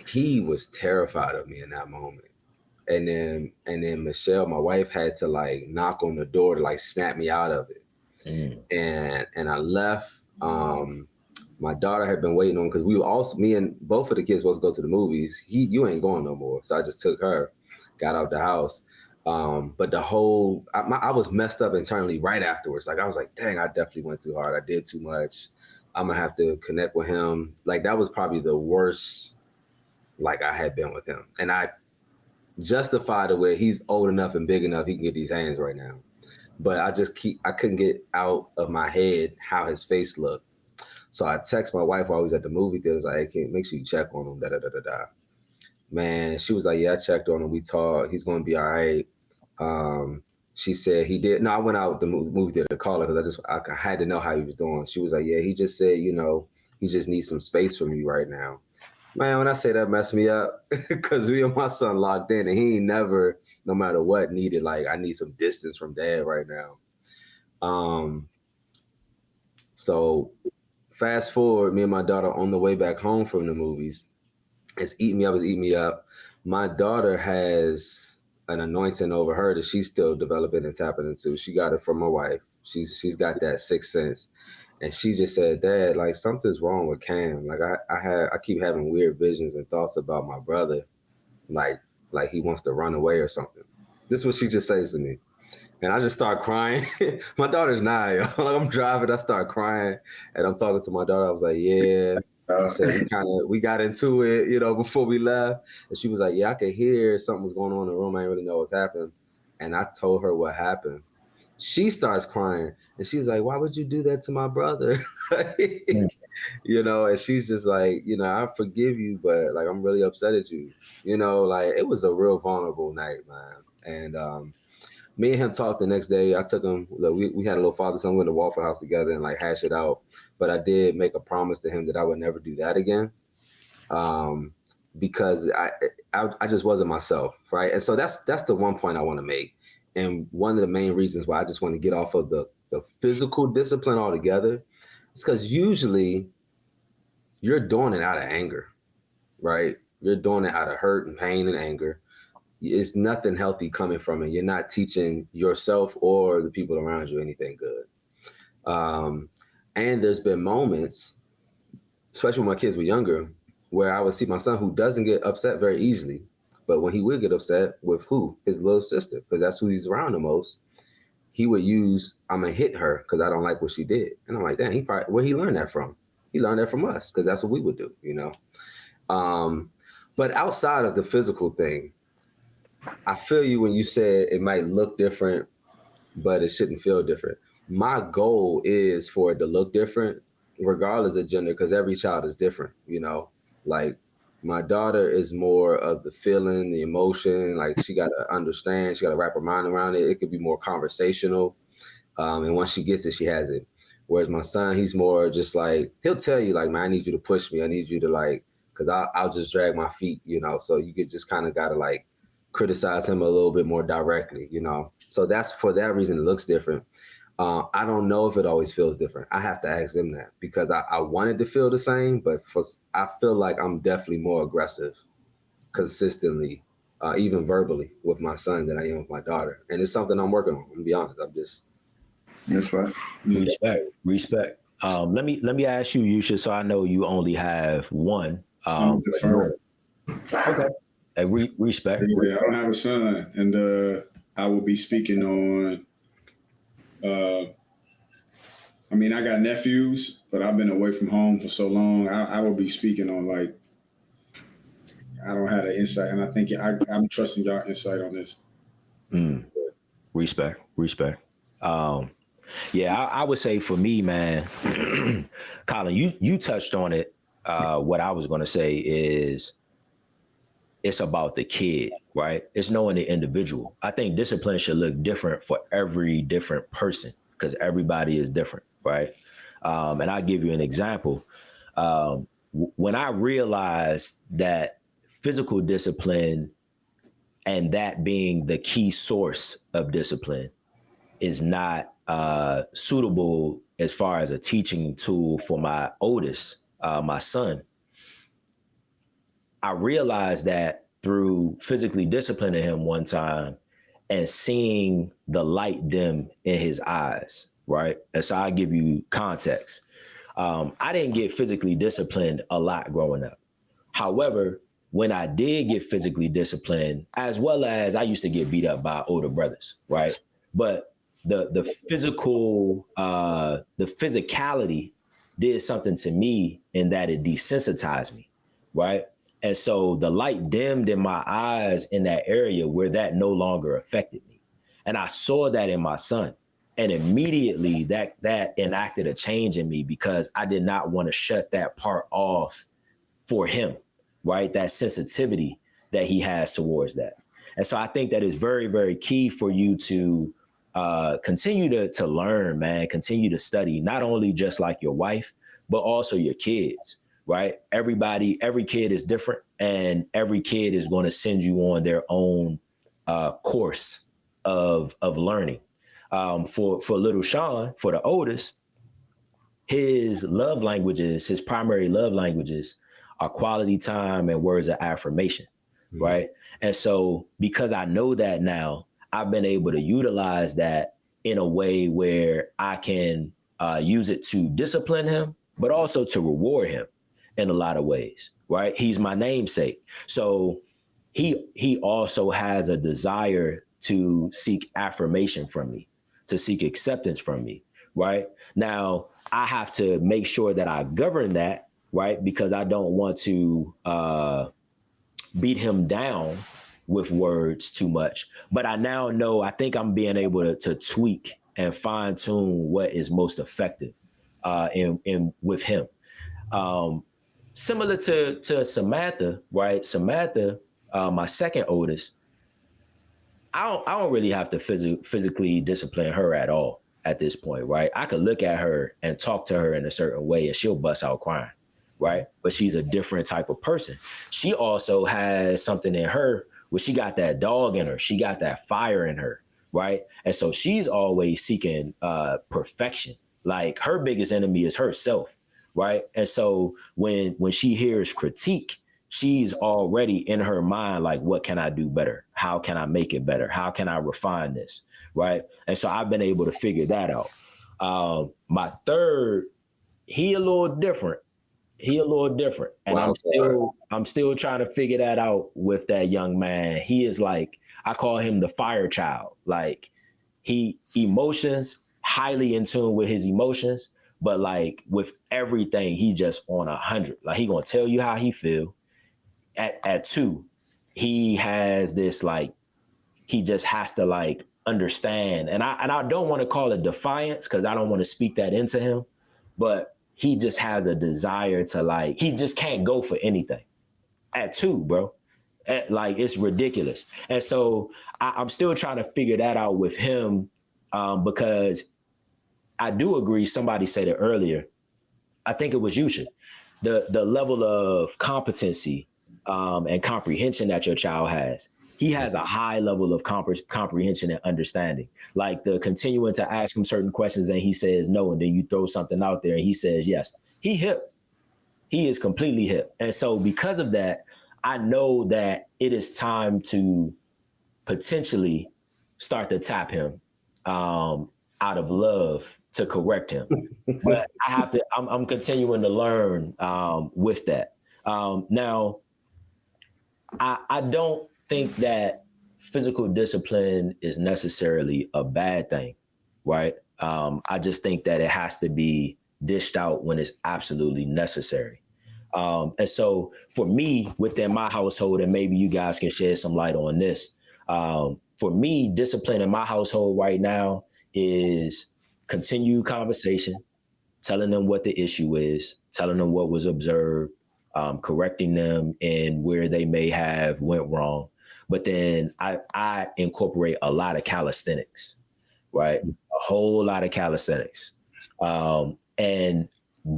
[SPEAKER 2] he was terrified of me in that moment. And then Michelle, my wife, had to like knock on the door to like snap me out of it. And I left. My daughter had been waiting on, because me and both of the kids supposed to go to the movies. You ain't going no more. So I just took her, got out the house. But I was messed up internally right afterwards. Like I was like, dang, I definitely went too hard. I did too much. I'm gonna have to connect with him. Like that was probably the worst like I had been with him. And I justified it where he's old enough and big enough he can get these hands right now. But I couldn't get out of my head how his face looked. So I text my wife while I was at the movie theater. I was like, hey, make sure you check on him, da-da-da-da-da. Man, she was like, yeah, I checked on him. We talked. He's going to be all right. She said he did. No, I went out the movie theater to call her because I had to know how he was doing. She was like, yeah, he just said, he just needs some space from you right now. Man, when I say that messed me up, because me and my son locked in, and he ain't never, no matter what, needed like, I need some distance from dad right now. So fast forward, me and my daughter on the way back home from the movies. It's eating me up. My daughter has an anointing over her that she's still developing and tapping into. She got it from my wife. She's got that sixth sense. And she just said, Dad, like something's wrong with Cam. Like I keep having weird visions and thoughts about my brother. Like he wants to run away or something. This is what she just says to me. And I just start crying. My daughter's 9. Like I'm driving, I start crying, and I'm talking to my daughter. I was like, yeah. I said we got into it, before we left. And she was like, yeah, I could hear something was going on in the room. I didn't really know what's happening. And I told her what happened. She starts crying, and she's like, why would you do that to my brother? And she's just like, I forgive you, but like, I'm really upset at you. Like it was a real vulnerable night, man. And me and him talked the next day. I took him, we had a little father-son, we went to Waffle House together and like hash it out. But I did make a promise to him that I would never do that again. Because I just wasn't myself, right? And so that's the one point I want to make. And one of the main reasons why I just want to get off of the physical discipline altogether is because usually you're doing it out of anger, right? You're doing it out of hurt and pain and anger. It's nothing healthy coming from it. You're not teaching yourself or the people around you anything good. And there's been moments, especially when my kids were younger, where I would see my son who doesn't get upset very easily. But when he would get upset with who? His little sister, because that's who he's around the most. He would use, I'm going to hit her because I don't like what she did. And I'm like, dang, where he learned that from? He learned that from us because that's what we would do, But outside of the physical thing, I feel you when you said it might look different, but it shouldn't feel different. My goal is for it to look different, regardless of gender, because every child is different, you know. Like my daughter is more of the feeling, the emotion, like she gotta understand, she gotta wrap her mind around it. It could be more conversational. And once she gets it, she has it. Whereas my son, he's more just like, he'll tell you like, man, I need you to push me. I need you to like, cause I'll just drag my feet, you know? So you could just kind of gotta like criticize him a little bit more directly, you know? So that's for that reason, it looks different. I don't know if it always feels different. I have to ask them that because I wanted to feel the same, but I feel like I'm definitely more aggressive consistently, even verbally with my son than I am with my daughter. And it's something I'm working on. I'm gonna be honest. I'm just,
[SPEAKER 3] That's right.
[SPEAKER 5] Respect. Let me ask you, Yusha, so I know you only have one.
[SPEAKER 4] I'm deferring.
[SPEAKER 5] Okay. Respect.
[SPEAKER 4] Yeah, I don't have a son, and I will be speaking on. I mean, I got nephews, but I've been away from home for so long. I will be speaking on like I don't have the insight, and I think I'm trusting y'all insight on this.
[SPEAKER 5] Respect. Yeah, I would say for me, man, Colin, you touched on it. What I was going to say is it's about the kid, right? It's knowing the individual. I think discipline should look different for every different person because everybody is different, right? And I'll give you an example. When I realized that physical discipline and that being the key source of discipline is not suitable as far as a teaching tool for my oldest, my son, I realized that through physically disciplining him one time and seeing the light dim in his eyes, right? And so I'll give you context. I didn't get physically disciplined a lot growing up. However, when I did get physically disciplined, as well as I used to get beat up by older brothers, right? But the physicality did something to me in that it desensitized me, right? And so the light dimmed in my eyes in that area where that no longer affected me. And I saw that in my son. And immediately that enacted a change in me because I did not want to shut that part off for him, right? That sensitivity that he has towards that. And so I think that is very, very key for you to continue to learn, man, continue to study, not only just like your wife, but also your kids, right? Every kid is different and every kid is going to send you on their own course of learning. For little Sean, for the oldest, his primary love languages are quality time and words of affirmation, right? And so because I know that now, I've been able to utilize that in a way where I can use it to discipline him, but also to reward him in a lot of ways, right? He's my namesake. So he also has a desire to seek affirmation from me, to seek acceptance from me, right? Now, I have to make sure that I govern that, right? Because I don't want to beat him down with words too much. But I now know, I think I'm being able to tweak and fine tune what is most effective in with him. Similar to Samantha, right? Samantha, my second oldest, I don't really have to physically discipline her at all at this point, right? I could look at her and talk to her in a certain way and she'll bust out crying, right? But she's a different type of person. She also has something in her where she got that dog in her. She got that fire in her, right? And so she's always seeking perfection. Like her biggest enemy is herself, right? And so when she hears critique, she's already in her mind like, what can I do better? How can I make it better? How can I refine this, right? And so I've been able to figure that out. My third, he a little different. And
[SPEAKER 2] Wow.
[SPEAKER 5] I'm still trying to figure that out with that young man. He is like, I call him the fire child. Like emotions, highly in tune with his emotions, but like with everything, he just on 100. Like he gonna tell you how he feel. At 2, he has this like he just has to like understand. And I don't want to call it defiance because I don't want to speak that into him, but he just has a desire to like, he just can't go for anything at 2, bro. Like it's ridiculous. And so I'm still trying to figure that out with him because I do agree. Somebody said it earlier. I think it was Yusha. The level of competency and comprehension that your child has. He has a high level of comprehension and understanding. Like the continuing to ask him certain questions and he says no, and then you throw something out there and he says yes. He hip. He is completely hip. And so because of that, I know that it is time to potentially start to tap him out of love to correct him. But I'm continuing to learn with that. Now, I don't think that physical discipline is necessarily a bad thing, right? I just think that it has to be dished out when it's absolutely necessary. And so for me, within my household, and maybe you guys can shed some light on this, for me, discipline in my household right now is continued conversation, telling them what the issue is, telling them what was observed, correcting them in where they may have went wrong. But then I incorporate a lot of calisthenics, right? A whole lot of calisthenics. And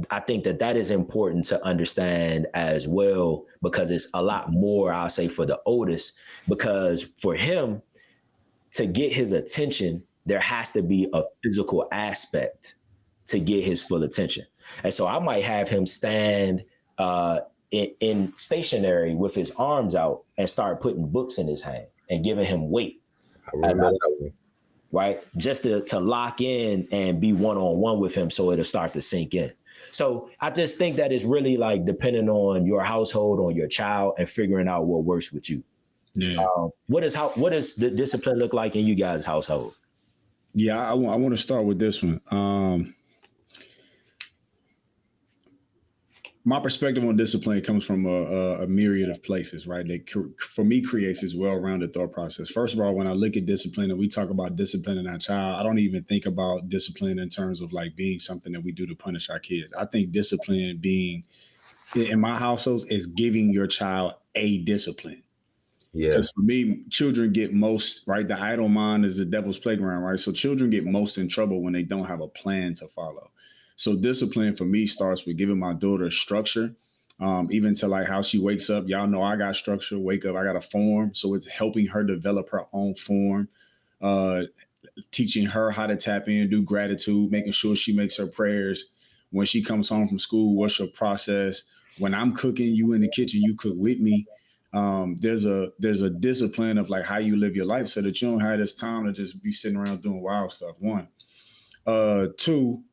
[SPEAKER 5] I think that is important to understand as well, because it's a lot more, I'll say, for the oldest, because for him to get his attention, there has to be a physical aspect to get his full attention. And so I might have him stand in stationary with his arms out and start putting books in his hand and giving him weight.
[SPEAKER 2] I remember that one.
[SPEAKER 5] Right? Just to lock in and be one-on-one with him so it'll start to sink in. So I just think that it's really like depending on your household, on your child, and figuring out what works with you.
[SPEAKER 4] Yeah.
[SPEAKER 5] What does the discipline look like in you guys' household?
[SPEAKER 4] Yeah, I want to start with this one. My perspective on discipline comes from a myriad of places, right? That for me creates this well-rounded thought process. First of all, when I look at discipline and we talk about disciplining our child, I don't even think about discipline in terms of like being something that we do to punish our kids. I think discipline being in my households is giving your child a discipline.
[SPEAKER 2] Yeah.
[SPEAKER 4] Because for me, children get most, right? The idle mind is the devil's playground, right? So children get most in trouble when they don't have a plan to follow. So discipline for me starts with giving my daughter structure, even to like how she wakes up. Y'all know I got structure, wake up, I got a form. So it's helping her develop her own form, teaching her how to tap in, do gratitude, making sure she makes her prayers. When she comes home from school, what's your process? When I'm cooking, you in the kitchen, you cook with me. There's a discipline of like how you live your life so that you don't have this time to just be sitting around doing wild stuff. 1. 2,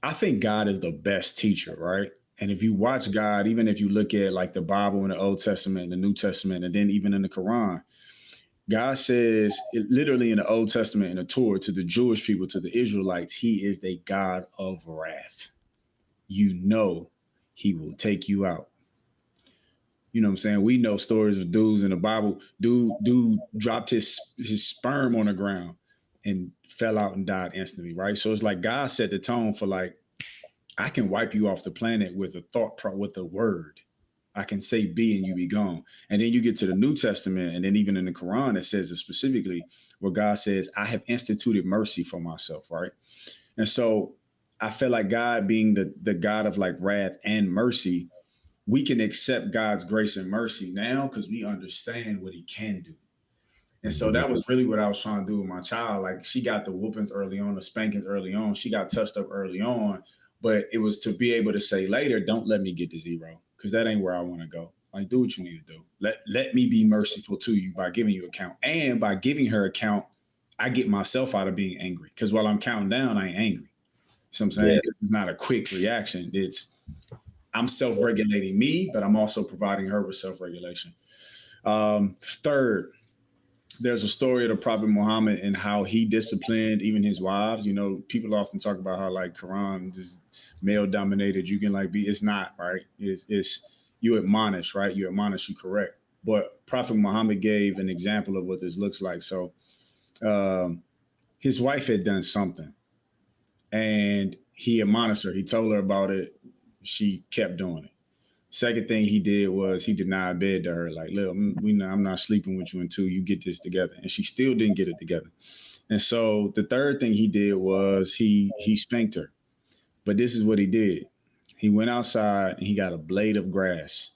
[SPEAKER 4] I think God is the best teacher, right? And if you watch God, even if you look at like the Bible in the Old Testament and the New Testament, and then even in the Quran, God says literally in the Old Testament in the Torah to the Jewish people, to the Israelites, he is the God of wrath. You know, he will take you out. You know what I'm saying? We know stories of dudes in the Bible. Dude dropped his sperm on the ground and fell out and died instantly, right? So it's like God set the tone for like, I can wipe you off the planet with a with a word. I can say be and you be gone. And then you get to the New Testament, and then even in the Quran, it says it specifically where God says, I have instituted mercy for myself, right? And so I feel like God being the God of like wrath and mercy, we can accept God's grace and mercy now because we understand what he can do. And so that was really what I was trying to do with my child. Like she got the whoopings early on, the spankings early on. She got touched up early on, but it was to be able to say later, don't let me get to 0 because that ain't where I want to go. Like do what you need to do. Let me be merciful to you by giving you account. And by giving her account, I get myself out of being angry because while I'm counting down, I ain't angry. So I'm saying it's not a quick reaction. I'm self-regulating me, but I'm also providing her with self-regulation. 3rd, there's a story of the Prophet Muhammad and how he disciplined even his wives. You know, people often talk about how like Quran is male dominated. You can like it's not, right? It's you admonish, right? You admonish, you correct. But Prophet Muhammad gave an example of what this looks like. So his wife had done something and he admonished her. He told her about it. She kept doing it. Second thing he did was he denied bed to her. Like, look, I'm not sleeping with you until you get this together. And she still didn't get it together. And so the third thing he did was he spanked her. But this is what he did. He went outside and he got a blade of grass.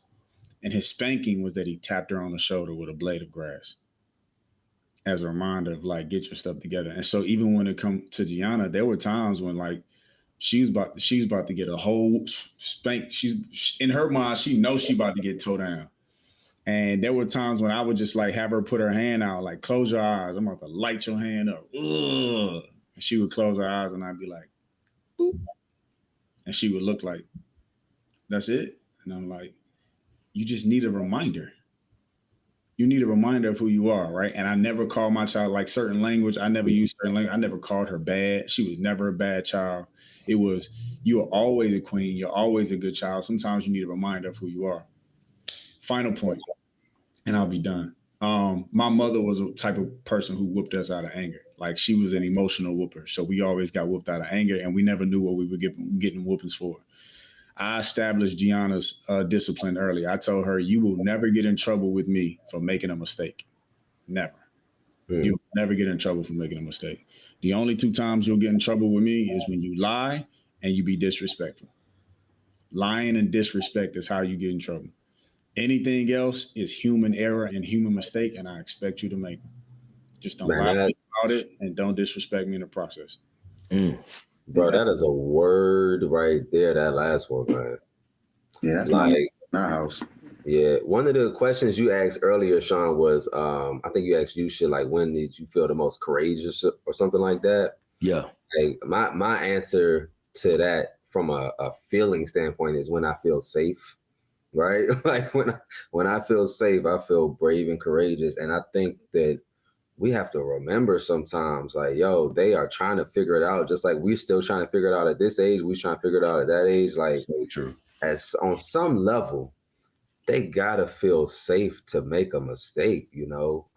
[SPEAKER 4] And his spanking was that he tapped her on the shoulder with a blade of grass as a reminder of like, get your stuff together. And so even when it come to Gianna, there were times when like she's about to get a whole spank. She's in her mind, she knows she about to get towed down. And there were times when I would just like have her put her hand out, like close your eyes. I'm about to light your hand up. Ugh. And she would close her eyes and I'd be like, boop. And she would look like, that's it. And I'm like, you just need a reminder. You need a reminder of who you are, right? And I never called my child like certain language. I never used certain language. I never called her bad. She was never a bad child. It was, you are always a queen. You're always a good child. Sometimes you need a reminder of who you are. Final point, and I'll be done. My mother was a type of person who whooped us out of anger. Like she was an emotional whooper. So we always got whooped out of anger and we never knew what we were getting whoopings for. I established Gianna's discipline early. I told her, you will never get in trouble with me for making a mistake. Never. You will never get in trouble for making a mistake. The only 2 times you'll get in trouble with me is when you lie and you be disrespectful. Lying and disrespect is how you get in trouble. Anything else is human error and human mistake, and I expect you to make them. Just don't lie about it and don't disrespect me in the process.
[SPEAKER 2] Bro, that is a word right there, that last one, man.
[SPEAKER 3] Yeah, that's like my house.
[SPEAKER 2] Yeah, one of the questions you asked earlier, Sean, was I think you asked Yusha, like, when did you feel the most courageous or something like that?
[SPEAKER 5] Yeah.
[SPEAKER 2] Like my answer to that from a feeling standpoint is when I feel safe, right? Like when I feel safe, I feel brave and courageous. And I think that we have to remember sometimes, like, yo, they are trying to figure it out, just like we're still trying to figure it out at this age. We're trying to figure it out at that age. Like,
[SPEAKER 5] so true.
[SPEAKER 2] As on some level, they gotta feel safe to make a mistake, you know.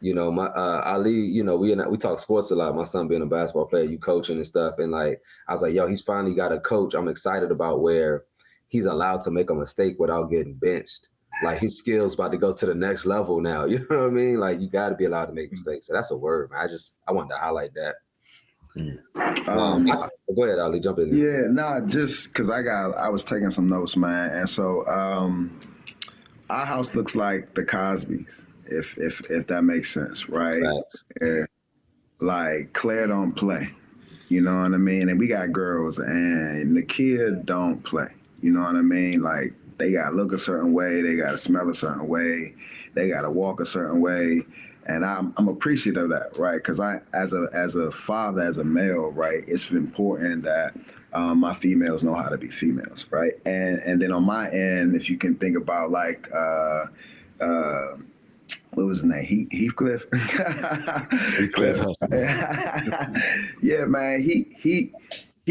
[SPEAKER 2] My Ali, we talk sports a lot. My son being a basketball player, you coaching and stuff, and like I was like, yo, he's finally got a coach. I'm excited about where he's allowed to make a mistake without getting benched. Like his skills about to go to the next level now. You know what I mean? Like you got to be allowed to make mistakes. So that's a word, man. I wanted to highlight that. Go ahead, Ali, jump in there.
[SPEAKER 3] Yeah, nah, just because I was taking some notes, man, and so our house looks like the Cosbys, if that makes sense, right? Yeah, like Claire don't play, you know what I mean, and we got girls, and the kid don't play, you know what I mean, like. They got to look a certain way. They got to smell a certain way. They got to walk a certain way. And I'm appreciative of that, right? Because I, as a father, as a male, right, it's important that my females know how to be females, right? And then on my end, if you can think about like, what was his name? Heathcliff. Heathcliff. Yeah, man. He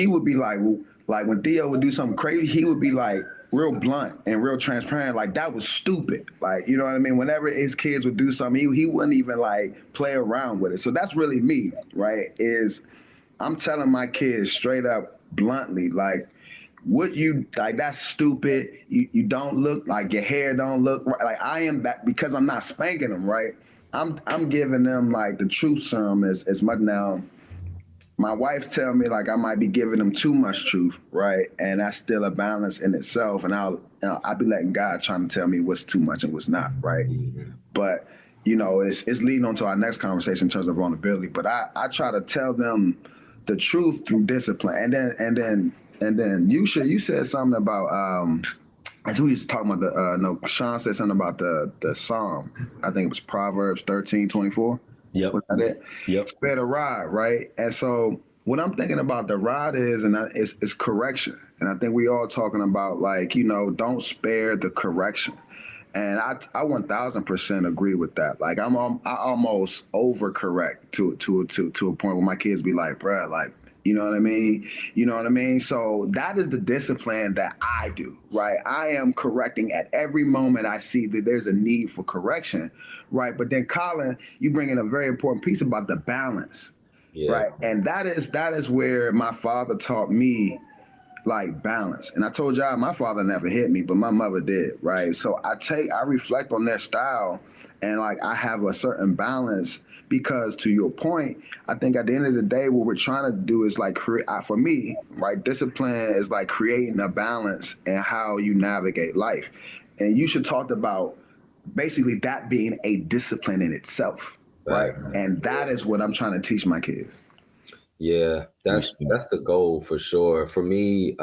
[SPEAKER 3] would be like when Theo would do something crazy, he would be like, real blunt and real transparent, like that was stupid. Like, you know what I mean? Whenever his kids would do something, he wouldn't even like play around with it. So that's really me, right? Is I'm telling my kids straight up bluntly, like, what you like, that's stupid. You don't look like your hair don't look right. Like I am that because I'm not spanking them, right? I'm giving them like the truth serum as much now. My wife tell me like I might be giving them too much truth, right? And that's still a balance in itself. And I'll be letting God trying to tell me what's too much and what's not, right? But it's leading on to our next conversation in terms of vulnerability. But I try to tell them the truth through discipline. And then you said something about as we was talking about Sean said something about the Psalm. I think it was Proverbs 13:24.
[SPEAKER 5] Yep.
[SPEAKER 3] Was that it?
[SPEAKER 5] Yep.
[SPEAKER 3] Spare the rod, right? And so what I'm thinking about the rod is correction. And I think we all talking about like, don't spare the correction. And I 1000% agree with that. Like I almost overcorrect to a point where my kids be like, bruh, like, You know what I mean? You know what I mean? So that is the discipline that I do, right? I am correcting at every moment I see that there's a need for correction, right? But then, Colin, you bring in a very important piece about the balance, right? And that is where my father taught me like balance. And I told y'all my father never hit me, but my mother did, right? So I reflect on their style, and like I have a certain balance, because to your point, I think at the end of the day, what we're trying to do is like create, for me, right? Discipline is like creating a balance in how you navigate life. And you should talk about basically that being a discipline in itself, right? And that is what I'm trying to teach my kids.
[SPEAKER 2] Yeah, that's the goal for sure. For me,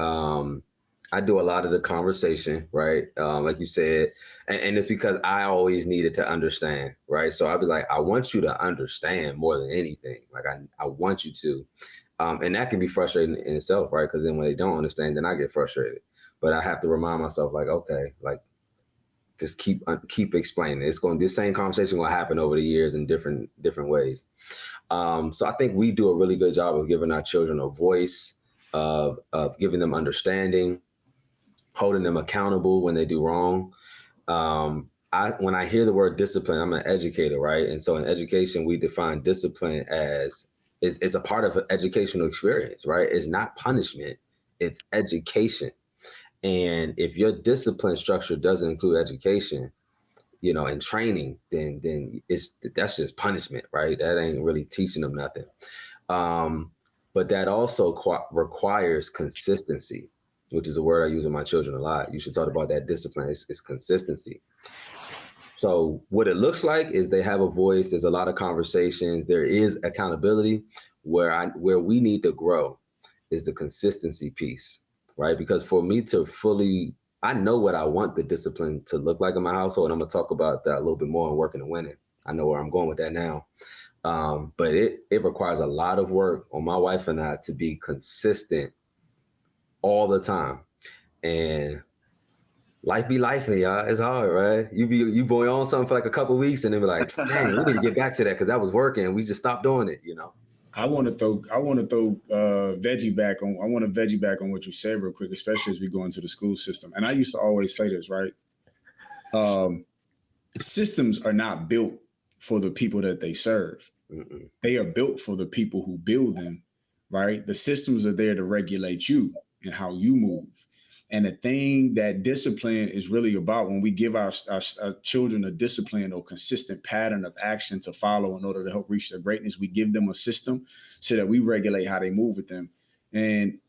[SPEAKER 2] I do a lot of the conversation, right? Like you said, and it's because I always needed to understand, right? So I'd be like, I want you to understand more than anything. Like I want you to. And that can be frustrating in itself, right? Because then when they don't understand, then I get frustrated. But I have to remind myself, like, okay, like just keep explaining. It's going to be the same conversation will happen over the years in different ways. So I think we do a really good job of giving our children a voice, of giving them understanding, holding them accountable when they do wrong. When I hear the word discipline, I'm an educator, right? And so in education, we define discipline as it's a part of an educational experience, right? It's not punishment, it's education. And if your discipline structure doesn't include education, and training, then that's just punishment, right? That ain't really teaching them nothing. But that also requires consistency, which is a word I use with my children a lot. You should talk about that discipline. It's consistency. So what it looks like is they have a voice. There's a lot of conversations. There is accountability. Where we need to grow is the consistency piece, right? Because for me to I know what I want the discipline to look like in my household, and I'm going to talk about that a little bit more in Working and Winning. I know where I'm going with that now. But it requires a lot of work on my wife and I to be consistent all the time. And life be life, y'all. It's hard, right? You boy on something for like a couple of weeks and then be like, dang, we need to get back to that because that was working. We just stopped doing it,
[SPEAKER 4] I want to throw veggie back on. I want to veggie back on what you said real quick, especially as we go into the school system. And I used to always say this, right? Systems are not built for the people that they serve. Mm-mm. They are built for the people who build them, right? The systems are there to regulate you and how you move. And the thing that discipline is really about, when we give our children a discipline or consistent pattern of action to follow in order to help reach their greatness, we give them a system so that we regulate how they move with them. And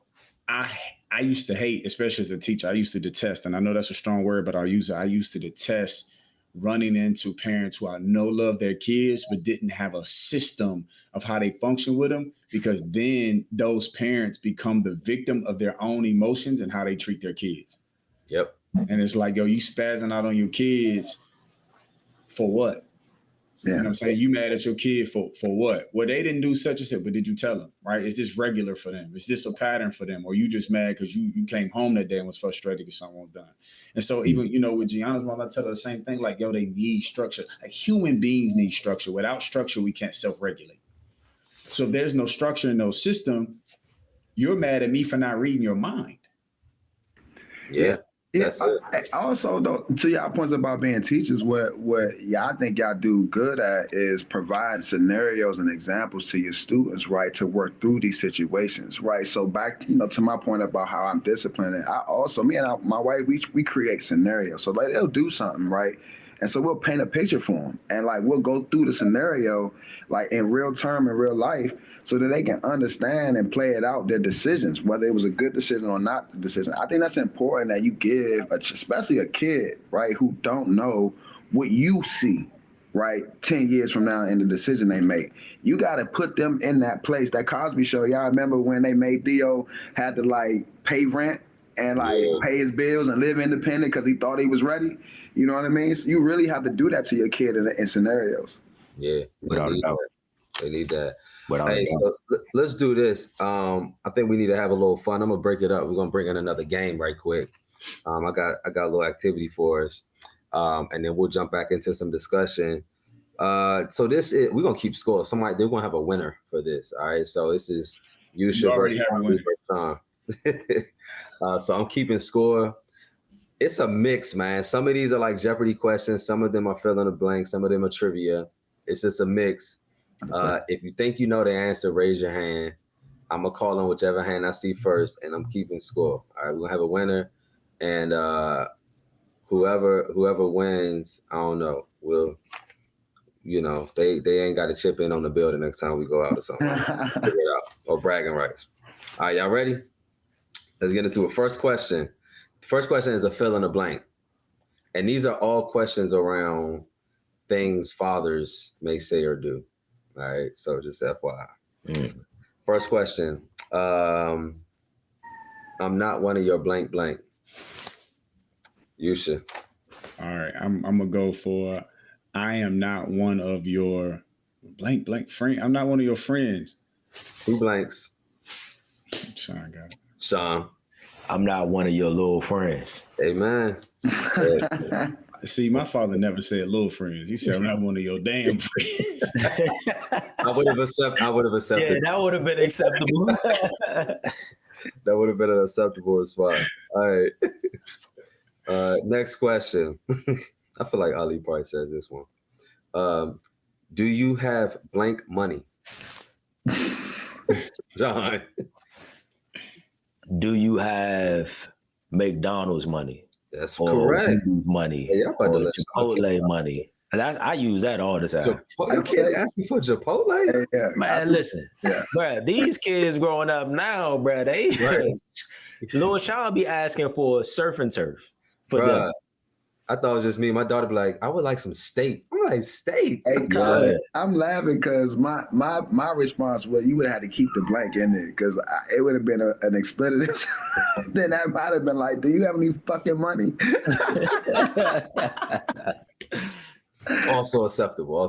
[SPEAKER 4] I used to hate, especially as a teacher, I used to detest, and I know that's a strong word, but I used to detest running into parents who I know love their kids, but didn't have a system of how they function with them, because then those parents become the victim of their own emotions and how they treat their kids.
[SPEAKER 2] Yep.
[SPEAKER 4] And it's like, yo, you spazzing out on your kids for what? Yeah. You know what I'm saying? You mad at your kid for what? Well, they didn't do such and such, but did you tell them, right? Is this regular for them? Is this a pattern for them? Or you just mad because you came home that day and was frustrated because something was done? And so even, with Gianna's mom, I tell her the same thing, like, yo, they need structure. Like, human beings need structure. Without structure, we can't self-regulate. So if there's no structure in no system, you're mad at me for not reading your mind.
[SPEAKER 3] Yeah. Yeah, also, though, to y'all points about being teachers, what I think y'all do good at is provide scenarios and examples to your students, right, to work through these situations, right? So back, to my point about how I'm disciplining, me and my wife, we create scenarios. So like they'll do something, right? And so we'll paint a picture for them, and like we'll go through the scenario like in real time, in real life, so that they can understand and play it out, their decisions, whether it was a good decision or not a decision. I think that's important that you give, especially a kid, right, who don't know what you see, right, 10 years from now in the decision they make. You got to put them in that place. That Cosby Show, y'all remember when they made Theo had to like pay rent and like pay his bills and live independent because he thought he was ready? You know what I mean? So you really have to do that to your kid in scenarios.
[SPEAKER 2] Yeah, they need that. Hey, so let's do this. I think we need to have a little fun. I'm gonna break it up. We're gonna bring in another game right quick. I got a little activity for us, and then we'll jump back into some discussion. So we're gonna keep score. They're gonna have a winner for this. All right. So this is You should
[SPEAKER 4] already have a winner.
[SPEAKER 2] So I'm keeping score. It's a mix, man. Some of these are like Jeopardy questions. Some of them are fill in the blank. Some of them are trivia. It's just a mix. If you think you know the answer, raise your hand. I'm gonna call on whichever hand I see first, and I'm keeping score. All right, we're gonna have a winner, and whoever wins, I don't know. We'll, they ain't got to chip in on the bill the next time we go out or something. Figure it out. Or bragging rights. All right, y'all ready? Let's get into it. First question. The first question is a fill in the blank, and these are all questions around things fathers may say or do. All right, so just FYI. First question. I'm not one of your blank blank. You should.
[SPEAKER 4] All right, I'm gonna go for I am not one of your blank blank friend. I'm not one of your friends.
[SPEAKER 2] 2 blanks.
[SPEAKER 4] Sean got it.
[SPEAKER 2] Sean.
[SPEAKER 5] I'm not one of your little friends.
[SPEAKER 2] Amen.
[SPEAKER 4] See, my father never said little friends. He said I'm not one of your damn friends.
[SPEAKER 2] I would have accepted.
[SPEAKER 5] Yeah, that would have been acceptable.
[SPEAKER 2] That would have been an acceptable response. All right. Next question. I feel like Ali probably says this one. Do you have blank money? John.
[SPEAKER 5] Do you have McDonald's money?
[SPEAKER 2] That's
[SPEAKER 5] or
[SPEAKER 2] correct.
[SPEAKER 5] Money.
[SPEAKER 2] Hey,
[SPEAKER 5] or Chipotle money. I use that all the time.
[SPEAKER 2] You kids asking for Chipotle?
[SPEAKER 3] Yeah.
[SPEAKER 5] Man, listen, bro. These kids growing up now, bro. Lil Sean be asking for surf and turf for them.
[SPEAKER 2] I thought it was just me. My daughter be like, I would like some steak. I'm like, steak?
[SPEAKER 3] Hey, Colin, I'm laughing because my response was you would have had to keep the blank in there because it would have been an expletive. Then I might have been like, do you have any fucking money?
[SPEAKER 2] Also acceptable. All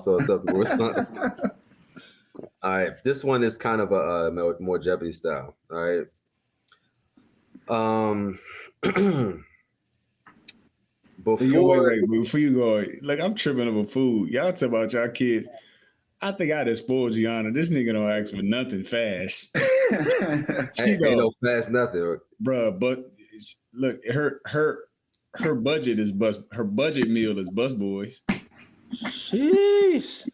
[SPEAKER 2] right. This one is kind of a more Jeopardy style. All right.
[SPEAKER 4] Before you go, like I'm tripping over food. Y'all talk about y'all kids. I think I just spoiled Gianna. This nigga don't ask for nothing fast.
[SPEAKER 2] Ain't no fast nothing,
[SPEAKER 4] bruh. But look, her budget is her budget meal is Busboys.
[SPEAKER 5] Sheesh.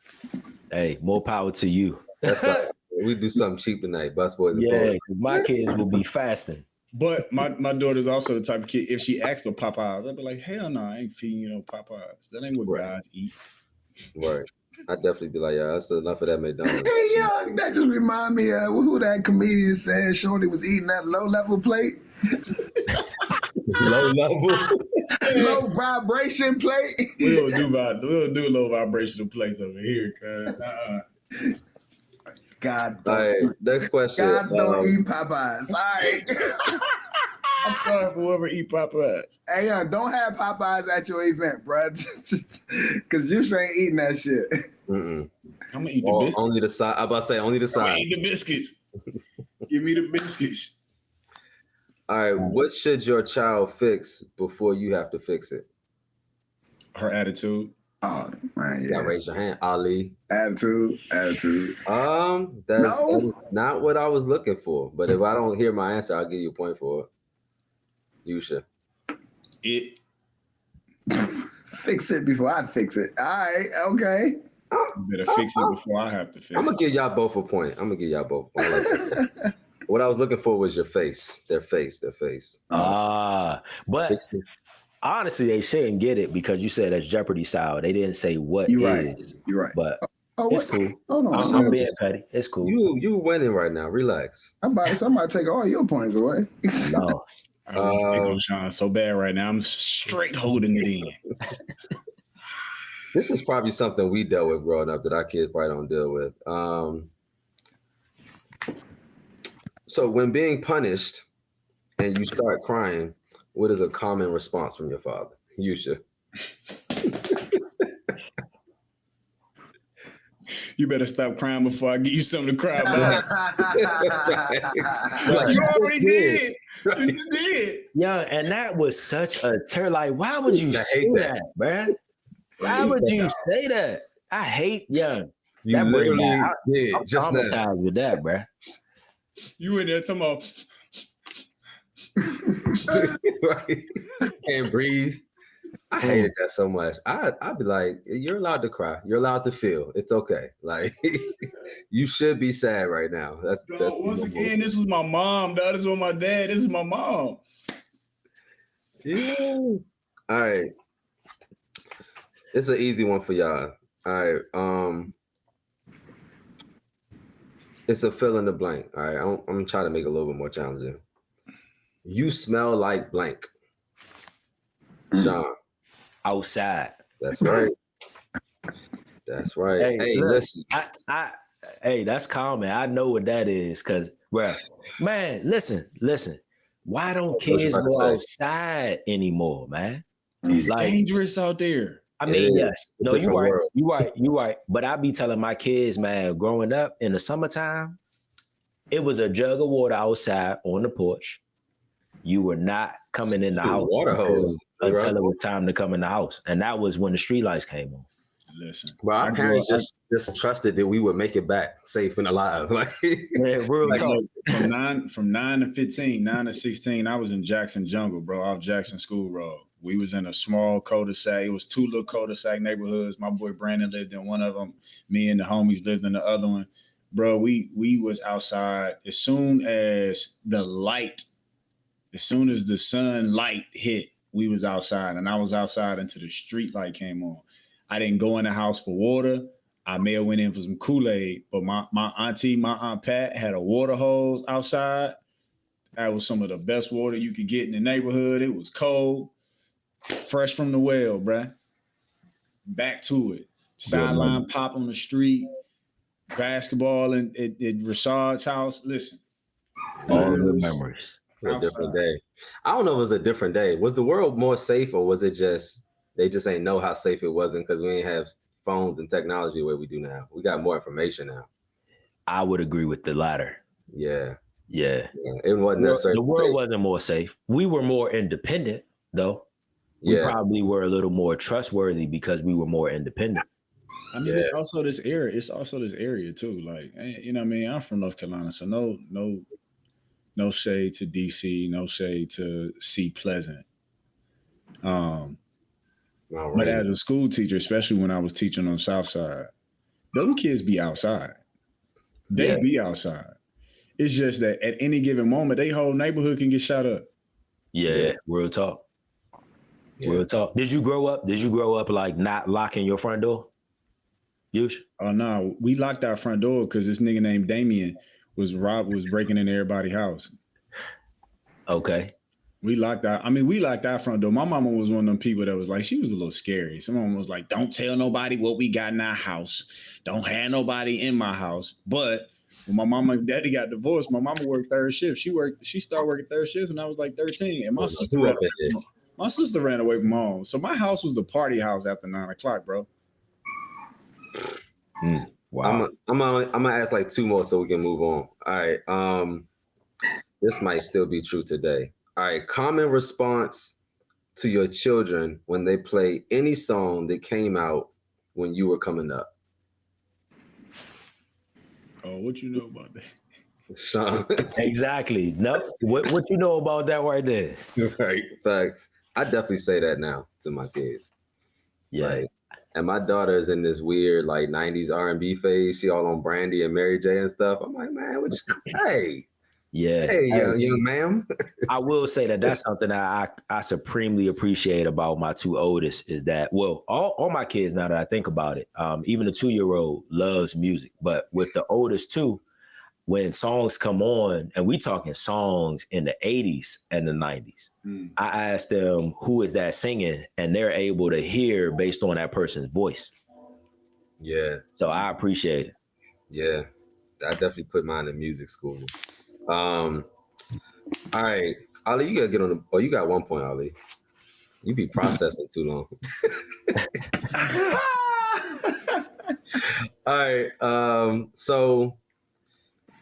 [SPEAKER 5] Hey, more power to you.
[SPEAKER 2] That's like, we do something cheap tonight, Busboys.
[SPEAKER 5] Yeah, my kids will be fasting.
[SPEAKER 4] But my daughter's also the type of kid, if she asks for Popeyes, I'd be like, hell no, I ain't feeding you no Popeyes. That ain't what guys eat.
[SPEAKER 2] Right. I'd definitely be like, yeah, that's enough of that McDonald's.
[SPEAKER 3] Hey, yo, that just remind me of who that comedian said Shorty was eating that low-level plate.
[SPEAKER 2] Low level?
[SPEAKER 3] Low vibration plate?
[SPEAKER 4] We don't do low vibrational plates over here, cuz.
[SPEAKER 3] God.
[SPEAKER 2] All right, next question.
[SPEAKER 3] God don't eat Popeyes. All right.
[SPEAKER 4] I'm sorry for whoever eat Popeyes.
[SPEAKER 3] Hey, don't have Popeyes at your event, bro. Just because you ain't eating that shit.
[SPEAKER 2] Mm-mm.
[SPEAKER 4] I'm gonna eat the biscuits.
[SPEAKER 2] Only the side. I'm about to say only the side.
[SPEAKER 4] I'm gonna eat the biscuits. Give me the biscuits.
[SPEAKER 2] All right, what should your child fix before you have to fix it?
[SPEAKER 4] Her attitude.
[SPEAKER 3] Oh man, yeah.
[SPEAKER 2] Raise your hand, Ali.
[SPEAKER 3] Attitude.
[SPEAKER 2] That's not what I was looking for. But if I don't hear my answer, I'll give you a point for it. You should.
[SPEAKER 4] It.
[SPEAKER 3] Fix it before I fix it. All right, okay.
[SPEAKER 4] You better fix it before I have to fix it.
[SPEAKER 2] I'm gonna give y'all both a point. Like what I was looking for was your face. Their face.
[SPEAKER 5] But honestly, they shouldn't get it because you said that's Jeopardy style. They didn't say what
[SPEAKER 3] You're
[SPEAKER 5] is.
[SPEAKER 3] right. You're right.
[SPEAKER 5] But it's cool.
[SPEAKER 3] Hold on.
[SPEAKER 5] I'm being petty. It's cool.
[SPEAKER 2] You winning right now. Relax.
[SPEAKER 3] Somebody take all your points away.
[SPEAKER 5] Lost.
[SPEAKER 4] I'm Sean so bad right now. I'm straight holding it in.
[SPEAKER 2] This is probably something we dealt with growing up that our kids probably don't deal with. So when being punished and you start crying, what is a common response from your father? Yusha.
[SPEAKER 4] You better stop crying before I get you something to cry about. You already did. You just did.
[SPEAKER 5] Yeah, and that was such a like, why would you say that, bruh? Why would you say that? I hate Young.
[SPEAKER 2] You literally did
[SPEAKER 5] I'm
[SPEAKER 2] just
[SPEAKER 5] traumatized with that, bruh.
[SPEAKER 4] You in there talking about
[SPEAKER 2] Right? Can't breathe. I hated that so much. I'd be like, you're allowed to cry. You're allowed to feel. It's okay. Like you should be sad right now. That's
[SPEAKER 4] once again, this was my mom, dog. This was my dad. This is my mom.
[SPEAKER 2] Yeah. All right. It's an easy one for y'all. All right. It's a fill in the blank. All right. I'm gonna try to make it a little bit more challenging. You smell like blank. Sean.
[SPEAKER 5] Outside.
[SPEAKER 2] That's right. That's right. Hey, listen.
[SPEAKER 5] Hey, that's common. I know what that is, cause, bro, man, listen. Why don't kids go outside anymore, man?
[SPEAKER 4] It's dangerous out there.
[SPEAKER 5] I mean, yes. No, you're right. But I be telling my kids, man, growing up in the summertime, it was a jug of water outside on the porch. You were not coming in the house until it was time to come in the house. And that was when the street lights came on.
[SPEAKER 4] Listen.
[SPEAKER 2] Well, our parents just trusted that we would make it back safe and alive. Like,
[SPEAKER 5] real talk.
[SPEAKER 4] From 9 to 15, 9 to 16, I was in Jackson Jungle, bro, off Jackson School Road. We was in a small cul-de-sac. It was 2 little cul-de-sac neighborhoods. My boy Brandon lived in one of them. Me and the homies lived in the other one. Bro, we was outside as soon as the sun light hit, we was outside. And I was outside until the street light came on. I didn't go in the house for water. I may have went in for some Kool-Aid, but my Aunt Pat had a water hose outside. That was some of the best water you could get in the neighborhood. It was cold, fresh from the well, bruh. Back to it. Sideline pop on the street, basketball at Rashad's house. Listen.
[SPEAKER 5] All good memories.
[SPEAKER 2] A different day. I don't know if it was a different day. Was the world more safe, or was it just they just ain't know how safe it wasn't because we ain't have phones and technology the way we do now? We got more information now.
[SPEAKER 5] I would agree with the latter.
[SPEAKER 2] Yeah.
[SPEAKER 5] It wasn't necessarily the world safe. Wasn't more safe. We were more independent, though. We probably were a little more trustworthy because we were more independent.
[SPEAKER 4] I mean, it's also this area. It's also this area too. Like, you know what I mean? I'm from North Carolina, so no shade to DC, no shade to C Pleasant. But as a school teacher, especially when I was teaching on South Side, them kids be outside. They be outside. It's just that at any given moment, their whole neighborhood can get shot up.
[SPEAKER 5] Yeah. Real talk. Real talk. Did you grow up like not locking your front door? Yush?
[SPEAKER 4] Oh no, we locked our front door because this nigga named Damien was breaking in everybody's house.
[SPEAKER 5] Okay.
[SPEAKER 4] We locked our front door. My mama was one of them people that was like, she was a little scary. Someone was like, don't tell nobody what we got in our house. Don't have nobody in my house. But when my mama and daddy got divorced, my mama worked third shift. She started working third shift when I was like 13. And my sister ran away from home. So my house was the party house after 9 o'clock, bro.
[SPEAKER 2] Wow. I'm gonna ask like 2 more so we can move on. All right. This might still be true today. All right. Common response to your children when they play any song that came out when you were coming up.
[SPEAKER 4] Oh, what you know about that?
[SPEAKER 2] Sean.
[SPEAKER 5] Exactly. No. What you know about that right there?
[SPEAKER 2] Right. Facts. I definitely say that now to my kids.
[SPEAKER 5] Yeah.
[SPEAKER 2] Like, and my daughter is in this weird like 90s R&B phase. She all on Brandy and Mary J and stuff. I'm like, man, hey.
[SPEAKER 5] Yeah.
[SPEAKER 2] Hey, young ma'am.
[SPEAKER 5] I will say that that's something that I supremely appreciate about my 2 oldest is that, well, all my kids, now that I think about it, even the 2-year-old loves music. But with the oldest 2, when songs come on, and we talking songs in the 80s and the 90s, I ask them, who is that singing? And they're able to hear based on that person's voice.
[SPEAKER 2] Yeah.
[SPEAKER 5] So I appreciate it.
[SPEAKER 2] Yeah. I definitely put mine in music school. All right. Ali, you gotta get on the... Oh, you got 1 point, Ali. You be processing too long. All right. So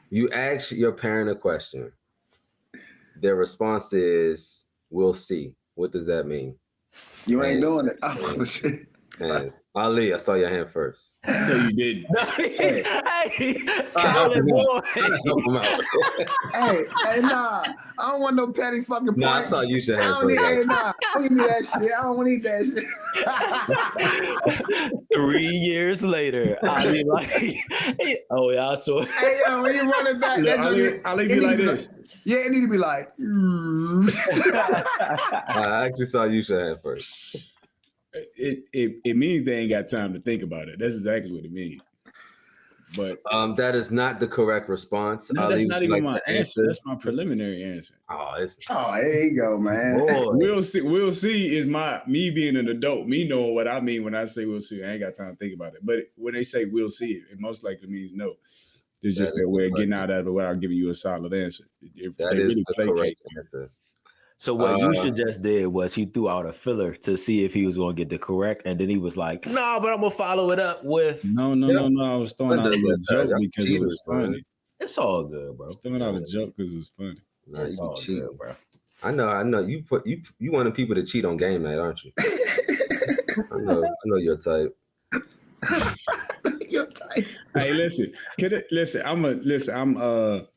[SPEAKER 2] you ask your parent a question. Their response is, we'll see. What does that mean?
[SPEAKER 3] You ain't doing it. Oh, shit.
[SPEAKER 2] hands. Ali, I saw your hand first.
[SPEAKER 4] No, you didn't.
[SPEAKER 5] Hey, Colin boy.
[SPEAKER 2] Help him out.
[SPEAKER 3] Hey, nah. I don't want no petty fucking point.
[SPEAKER 2] Nah, I saw you should
[SPEAKER 3] I
[SPEAKER 2] hand
[SPEAKER 3] don't need,
[SPEAKER 2] first.
[SPEAKER 3] hey, nah. Don't give me that shit. I don't want to eat that shit.
[SPEAKER 5] 3 years later, Ali like, oh yeah, I saw.
[SPEAKER 3] Hey, yo, when you run it back,
[SPEAKER 4] Look, Ali be like this.
[SPEAKER 3] Yeah, it need to be like.
[SPEAKER 2] I actually saw you should hand first.
[SPEAKER 4] It means they ain't got time to think about it. That's exactly what it means. But
[SPEAKER 2] that is not the correct response.
[SPEAKER 4] no,
[SPEAKER 2] Ali,
[SPEAKER 4] that's
[SPEAKER 2] would
[SPEAKER 4] not
[SPEAKER 2] you
[SPEAKER 4] even
[SPEAKER 2] like
[SPEAKER 4] my
[SPEAKER 2] to
[SPEAKER 4] answer. That's my preliminary answer.
[SPEAKER 2] Oh, it's
[SPEAKER 3] Oh, there you go, man.
[SPEAKER 5] Boy.
[SPEAKER 4] We'll see. We'll see is me being an adult, me knowing what I mean when I say we'll see. I ain't got time to think about it. But when they say we'll see, it most likely means no. It's just that way of getting out of it without giving you a solid answer.
[SPEAKER 2] that is the correct answer.
[SPEAKER 5] So what you should just did was he threw out a filler to see if he was going to get the correct, and then he was like, "No, but I'm gonna follow it up with."
[SPEAKER 4] No. I was throwing out a joke because it was funny.
[SPEAKER 5] It's all good, bro.
[SPEAKER 4] I was throwing out a joke because it was funny.
[SPEAKER 5] It's all good, bro.
[SPEAKER 2] I know. You wanted people to cheat on game night, aren't you? I know your type.
[SPEAKER 3] Your type.
[SPEAKER 4] Hey, listen. I'm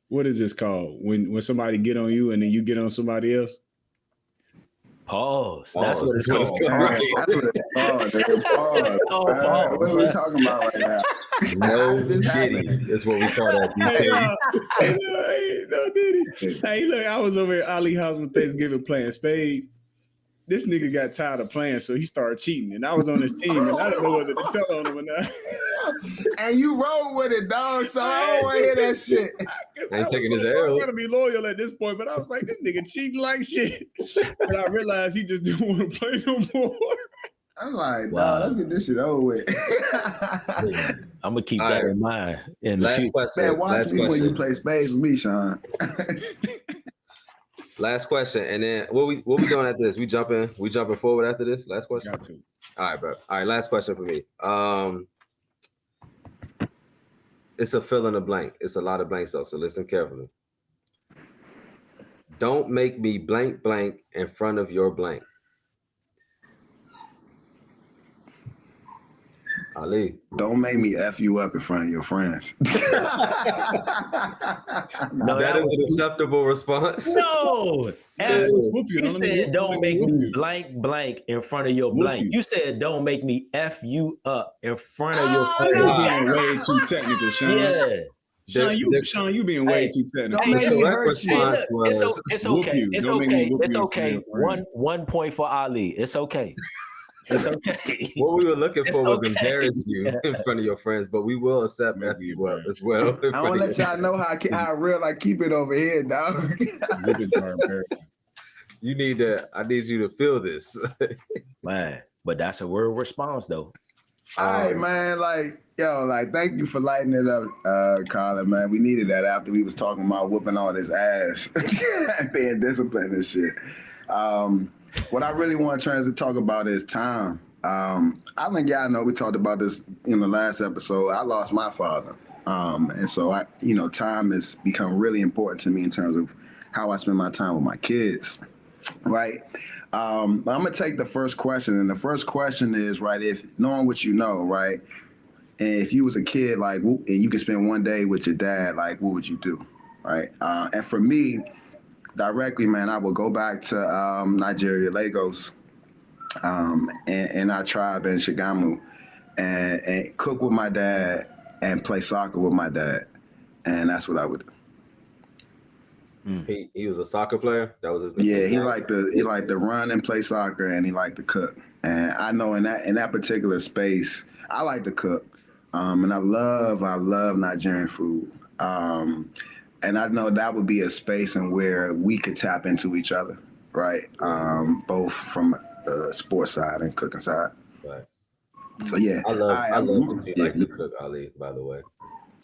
[SPEAKER 4] what is this called? When somebody get on you and then you get on somebody else?
[SPEAKER 5] Pause. That's what it's called.
[SPEAKER 3] That's what it's called. Pause. What are we talking about right now?
[SPEAKER 2] No kidding. That's what we call that.
[SPEAKER 4] No, did he? Hey, look, I was over at Ali house with Thanksgiving playing spades. This nigga got tired of playing, so he started cheating. And I was on his team, and I didn't know whether to tell on him or not.
[SPEAKER 3] And you roll with it, dog, so I don't want to hear that shit.
[SPEAKER 2] Ain't taking his
[SPEAKER 4] I'm
[SPEAKER 2] arrow.
[SPEAKER 4] going to be loyal at this point, but I was like, this nigga cheating like shit. And I realized he just didn't want to play no more.
[SPEAKER 3] I'm like, dog, let's get this shit over with.
[SPEAKER 5] I'm going to keep that in mind.
[SPEAKER 2] Last question.
[SPEAKER 3] Man, watch me when you play spades with me, Sean.
[SPEAKER 2] Last question, and then what we doing after this? We jumping forward after this? Last question?
[SPEAKER 4] Got to.
[SPEAKER 2] All right, bro. All right, last question for me. It's a fill in the blank. It's a lot of blanks though, so listen carefully. Don't make me blank blank in front of your blank. Ali.
[SPEAKER 3] Don't make me F you up in front of your friends.
[SPEAKER 2] No, that is an acceptable response.
[SPEAKER 5] No. You said don't make me blank blank in front of your blank. You said don't make me F you up in front of your friends.
[SPEAKER 4] You're being way too technical, Sean.
[SPEAKER 5] Yeah.
[SPEAKER 4] Sean, you being way too technical.
[SPEAKER 2] The correct response was
[SPEAKER 5] it's okay. It's okay. It's okay. 1 point for Ali. It's okay. It's okay.
[SPEAKER 2] What we were looking for was embarrass you in front of your friends, but we will accept F you up as well.
[SPEAKER 3] I want to let y'all know how real I keep it over here, dog.
[SPEAKER 2] You need to. I need you to feel this,
[SPEAKER 5] man. But that's a real response, though.
[SPEAKER 3] All right, man. Thank you for lighting it up, Colin. Man, we needed that after we was talking about whooping all this ass, being disciplined and shit. What I really want to talk about is time. I think y'all know we talked about this in the last episode. I lost my father, and so time has become really important to me in terms of how I spend my time with my kids. Right. I'm gonna take the first question, and the first question is if knowing what you know, right, and if you was a kid, and you could spend one day with your dad, what would you do, right? And for me, directly, man, I would go back to Nigeria, Lagos, and our tribe in Shagamu, and cook with my dad and play soccer with my dad, and that's what I would do.
[SPEAKER 2] He was a soccer player. That was his name.
[SPEAKER 3] Yeah, he liked to run and play soccer, and he liked to cook. And I know in that particular space, I like to cook, and I love Nigerian food. And I know that would be a space in where we could tap into each other, right? Both from the sports side and cooking side.
[SPEAKER 2] Right.
[SPEAKER 3] So yeah,
[SPEAKER 2] I love that you like to cook, Ali. By the way.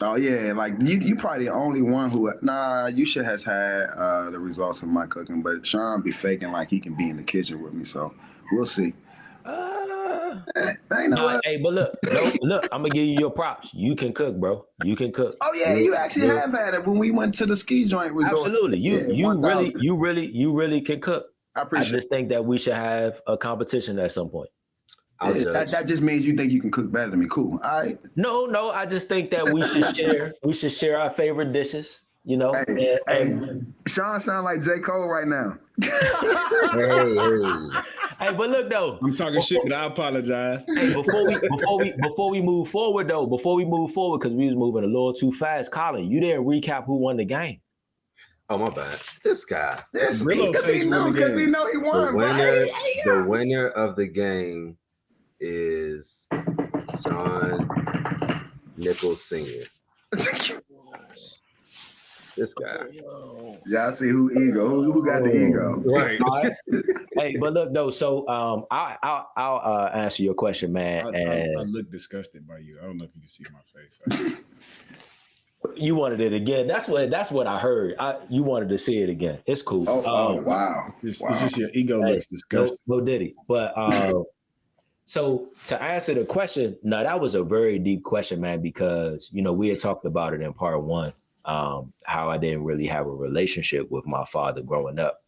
[SPEAKER 3] Oh yeah, you probably the only one who. Yusha has had the results of my cooking, but Sean be faking like he can be in the kitchen with me. So we'll see.
[SPEAKER 5] Hey, but look, I'm gonna give you your props. You can cook, bro. You can cook.
[SPEAKER 3] Oh yeah, you actually have had it when we went to the ski joint resort.
[SPEAKER 5] Absolutely, you really can cook.
[SPEAKER 3] I appreciate.
[SPEAKER 5] I just think that we should have a competition at some point.
[SPEAKER 2] I'll judge.
[SPEAKER 3] That just means you think you can cook better than me. Cool. All right.
[SPEAKER 5] No, I just think that we should share. We should share our favorite dishes. You know.
[SPEAKER 3] Hey, Sean sound like J. Cole right now.
[SPEAKER 5] Hey, but look though.
[SPEAKER 4] I'm talking shit, but I apologize.
[SPEAKER 5] Hey, before we move forward, because we was moving a little too fast. Colin, you didn't recap who won the game.
[SPEAKER 2] Oh, my bad. This guy.
[SPEAKER 3] Because he know he won.
[SPEAKER 2] The winner of the game is John Nichols Sr. This guy.
[SPEAKER 3] Y'all see who got the ego.
[SPEAKER 2] Right.
[SPEAKER 5] Hey, but look though, so I'll answer your question, man.
[SPEAKER 4] I look disgusted by you. I don't know if you can see my face.
[SPEAKER 5] You wanted it again. That's what I heard. You wanted to see it again. It's cool.
[SPEAKER 3] Wow.
[SPEAKER 4] It's just your ego looks disgusting.
[SPEAKER 5] No diddy. But so to answer the question, no, that was a very deep question, man, because we had talked about it in part one. How I didn't really have a relationship with my father growing up.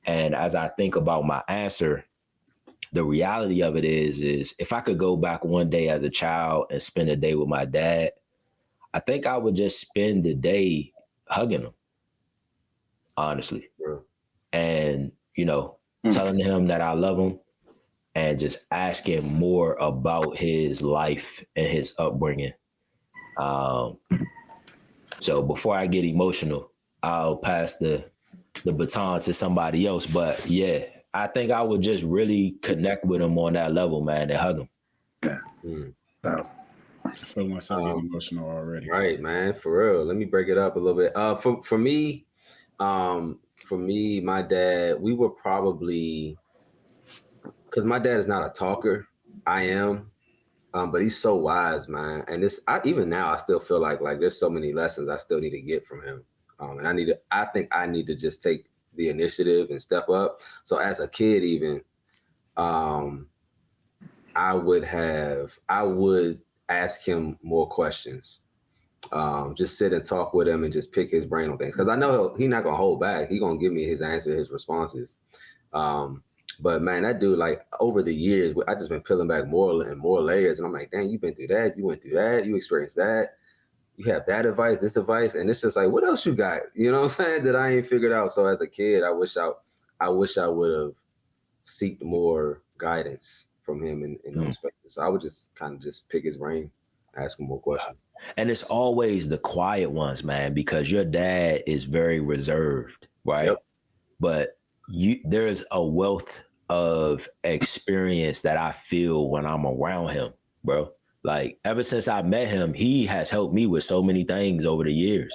[SPEAKER 5] And as I think about my answer, the reality of it is if I could go back one day as a child and spend a day with my dad, I think I would just spend the day hugging him, honestly.
[SPEAKER 2] Yeah. And,
[SPEAKER 5] telling him that I love him and just asking more about his life and his upbringing. So before I get emotional, I'll pass the baton to somebody else. But yeah, I think I would just really connect with him on that level, man, and hug him.
[SPEAKER 3] Yeah.
[SPEAKER 4] I feel myself getting emotional already.
[SPEAKER 2] Right, man, for real. Let me break it up a little bit. For me, my dad, we were probably, because my dad is not a talker. I am. But he's so wise, man. And even now, I still feel like there's so many lessons I still need to get from him. And I think I need to just take the initiative and step up. So as a kid, even, I would ask him more questions. Just sit and talk with him and just pick his brain on things. Because I know he's not gonna hold back. He's gonna give me his answer, his responses. But man, that dude, over the years, I just been peeling back more and more layers. And I'm like, dang, you've been through that. You went through that. You experienced that. You have that advice, this advice. And it's just like, what else you got? You know what I'm saying? That I ain't figured out. So as a kid, I wish I would have seeked more guidance from him in those spaces. So I would just kind of just pick his brain, ask him more questions.
[SPEAKER 5] And it's always the quiet ones, man, because your dad is very reserved, right?
[SPEAKER 2] Yep.
[SPEAKER 5] But there's a wealth of experience that I feel when I'm around him, bro. Like ever since I met him, he has helped me with so many things over the years.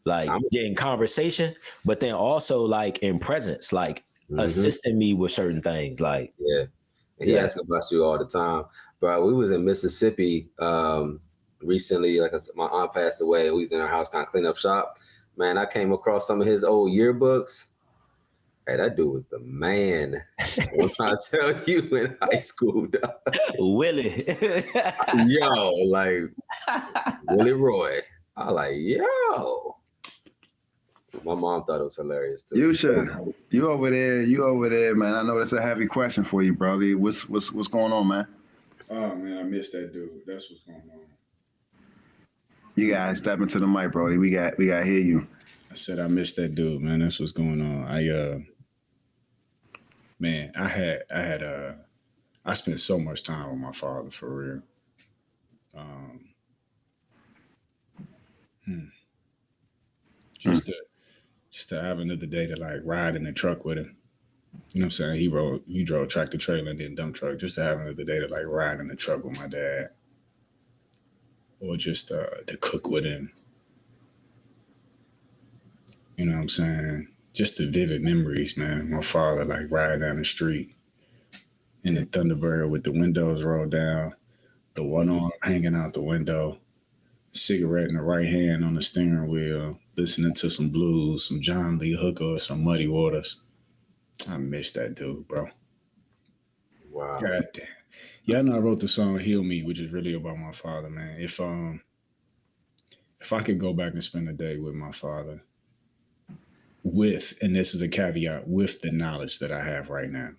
[SPEAKER 5] Like in conversation, but then also in presence, assisting me with certain things.
[SPEAKER 2] Yeah. And he asks about you all the time. Bro, we was in Mississippi recently. Like I said, my aunt passed away. We was in our house kind of cleaning up shop. Man, I came across some of his old yearbooks. Hey, that dude was the man. I'm trying to tell you in high school, dog.
[SPEAKER 5] Willie.
[SPEAKER 2] Yo, Willie Roy. I yo. My mom thought it was hilarious too.
[SPEAKER 3] You should. You over there, man. I know that's a heavy question for you, Brody. What's going on, man?
[SPEAKER 4] Oh man, I missed that dude. That's what's going on.
[SPEAKER 3] You guys step into the mic, Brody. We got to hear you.
[SPEAKER 4] I said I missed that dude, man. That's what's going on. I spent so much time with my father for real. Just to have another day to ride in the truck with him. You know what I'm saying? He drove tractor trailer and then dump truck. Just to have another day to ride in the truck with my dad, or just to cook with him. You know what I'm saying? Just the vivid memories, man. My father riding down the street in the Thunderbird with the windows rolled down, the one arm hanging out the window, cigarette in the right hand on the steering wheel, listening to some blues, some John Lee Hooker, or some Muddy Waters. I miss that dude, bro.
[SPEAKER 2] Wow.
[SPEAKER 4] God damn. Y'all know I wrote the song Heal Me, which is really about my father, man. If I could go back and spend a day with my father, and this is a caveat, with the knowledge that I have right now,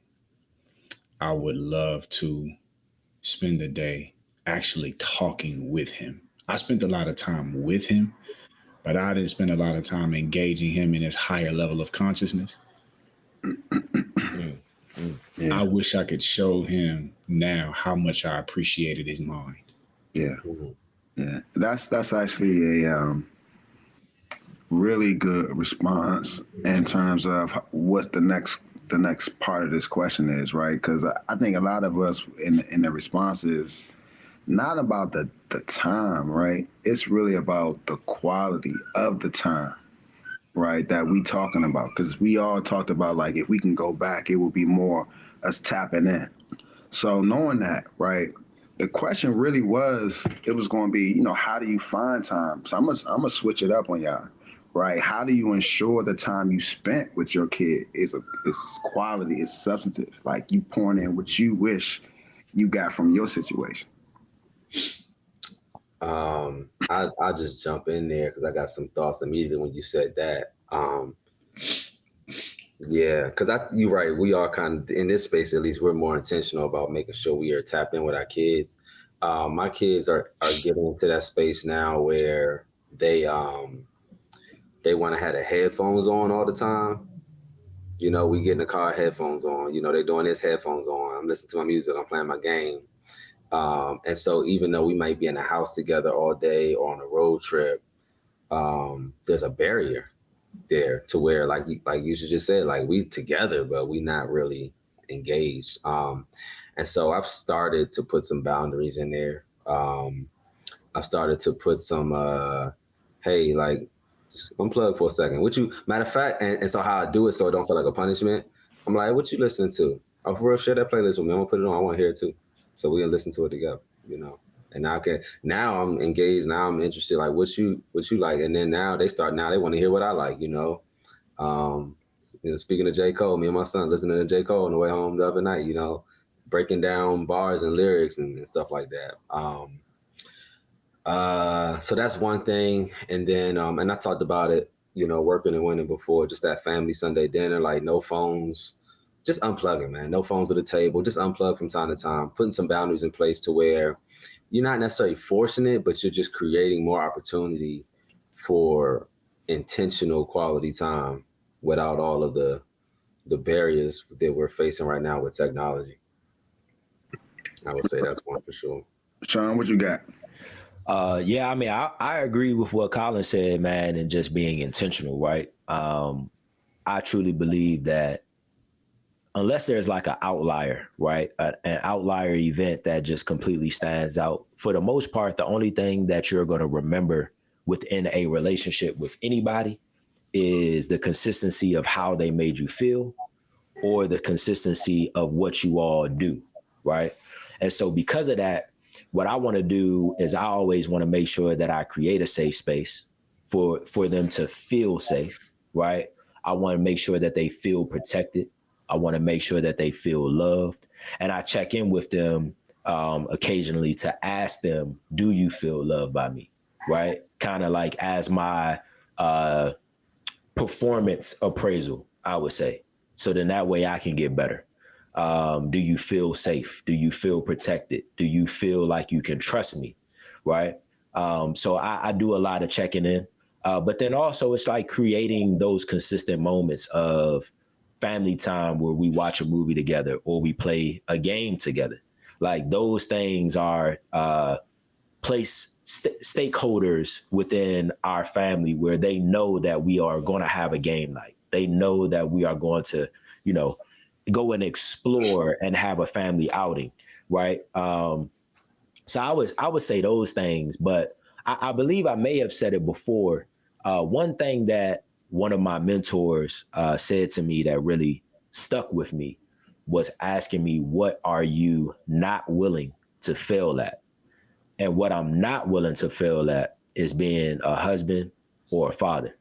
[SPEAKER 4] I would love to spend the day actually talking with him. I spent a lot of time with him, but I didn't spend a lot of time engaging him in his higher level of consciousness.
[SPEAKER 3] Yeah.
[SPEAKER 4] I wish I could show him now how much I appreciated his mind.
[SPEAKER 3] Yeah.
[SPEAKER 2] Mhm.
[SPEAKER 3] Yeah. That's actually a really good response in terms of what the next part of this question is, right? Because I think a lot of us in the response is not about the time, right? It's really about the quality of the time, right? That we talking about. Because we all talked about, like, if we can go back, it would be more us tapping in. So knowing that, right? The question really was, it was going to be, you know, how do you find time? So I'm gonna switch it up on y'all, right? How do you ensure the time you spent with your kid is quality, is substantive, like you pouring in what you wish you got from your situation?
[SPEAKER 2] I just jump in there because I got some thoughts immediately when you said that. Yeah, because you're right. We are kind of in this space. At least we're more intentional about making sure we are tapped in with our kids. My kids are getting into that space now where they want to have the headphones on all the time. You know, we get in the car, headphones on. You know, they're doing this, headphones on. I'm listening to my music. I'm playing my game. And so even though we might be in the house together all day or on a road trip, there's a barrier there to where like you should just say, like, we together, but we not really engaged. And so I've started to put some boundaries in there. I've started to put some, hey, like, just unplug for a second. Matter of fact, and so how I do it so it don't feel like a punishment, I'm like, what you listening to? Oh, for real, share that playlist with me. I'm gonna put it on. I want to hear it too. So we can listen to it together, you know. And now I'm engaged. Now I'm interested. Like, what you like? And then now they want to hear what I like, you know. Speaking of J. Cole, me and my son listening to J. Cole on the way home the other night, you know, breaking down bars and lyrics and stuff like that. So that's one thing. And then, and I talked about it, you know, working and winning before, just that family Sunday dinner, like no phones, just unplugging, man. No phones at the table, just unplug from time to time, putting some boundaries in place to where you're not necessarily forcing it, but you're just creating more opportunity for intentional quality time without all of the barriers that we're facing right now with technology. I would say that's one for sure.
[SPEAKER 3] Sean, what you got?
[SPEAKER 5] Yeah, I mean, I agree with what Colin said, man, and just being intentional, right? I truly believe that unless there's like an outlier, right? An outlier event that just completely stands out, for the most part, the only thing that you're going to remember within a relationship with anybody is the consistency of how they made you feel or the consistency of what you all do, right? And so because of that, what I want to do is I always want to make sure that I create a safe space for them to feel safe, right? I want to make sure that they feel protected. I want to make sure that they feel loved. And I check in with them occasionally to ask them, do you feel loved by me, right? Kind of like as my performance appraisal, I would say. So then that way I can get better. Do you feel safe? Do you feel protected? Do you feel like you can trust me? Right. So I do a lot of checking in. But then also it's like creating those consistent moments of family time where we watch a movie together or we play a game together. Like those things are stakeholders within our family where they know that we are going to have a game night. They know that we are going to, you know, go and explore and have a family outing, right? So I would say those things, but I believe I may have said it before. One thing that one of my mentors said to me that really stuck with me was asking me, what are you not willing to fail at? And what I'm not willing to fail at is being a husband or a father.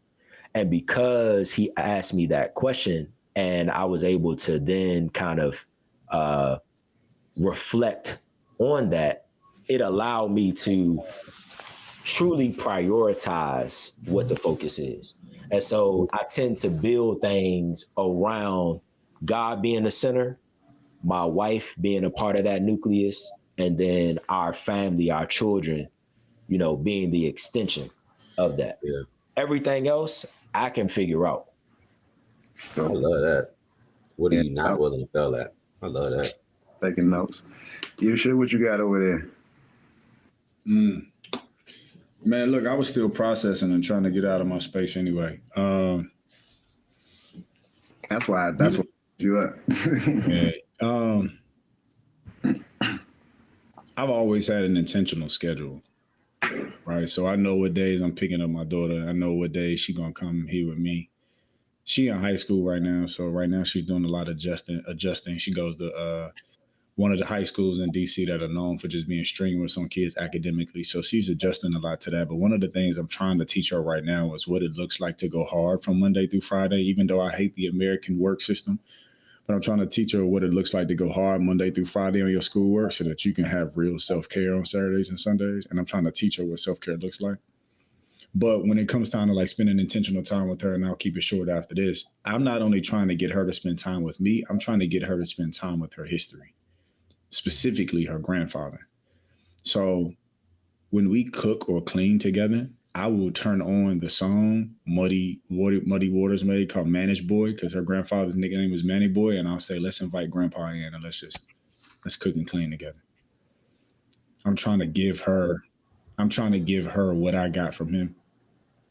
[SPEAKER 5] And because he asked me that question and I was able to then kind of reflect on that, it allowed me to truly prioritize what the focus is. And so I tend to build things around God being the center, my wife being a part of that nucleus, and then our family, our children, you know, being the extension of that.
[SPEAKER 2] Yeah.
[SPEAKER 5] Everything else I can figure out.
[SPEAKER 2] I love that. What are
[SPEAKER 3] Yeah.
[SPEAKER 2] you not willing to fail at? I love that.
[SPEAKER 3] Taking notes. You sure what you got over there?
[SPEAKER 4] Man, look, I was still processing and trying to get out of my space anyway.
[SPEAKER 3] That's why you up.
[SPEAKER 4] Yeah. I've always had an intentional schedule, right? So I know what days I'm picking up my daughter. I know what days she's gonna come here with me. She in high school right now, so right now she's doing a lot of adjusting. She goes to one of the high schools in DC that are known for just being strenuous on kids academically. So she's adjusting a lot to that. But one of the things I'm trying to teach her right now is what it looks like to go hard from Monday through Friday, even though I hate the American work system. But I'm trying to teach her what it looks like to go hard Monday through Friday on your schoolwork so that you can have real self-care on Saturdays and Sundays. And I'm trying to teach her what self-care looks like. But when it comes time to like spending intentional time with her, and I'll keep it short after this, I'm not only trying to get her to spend time with me, I'm trying to get her to spend time with her history, specifically her grandfather. So when we cook or clean together, I will turn on the song Muddy Waters made called Manage Boy, because her grandfather's nickname was Manny Boy, and I'll say, let's invite Grandpa in and let's cook and clean together. I'm trying to give her what I got from him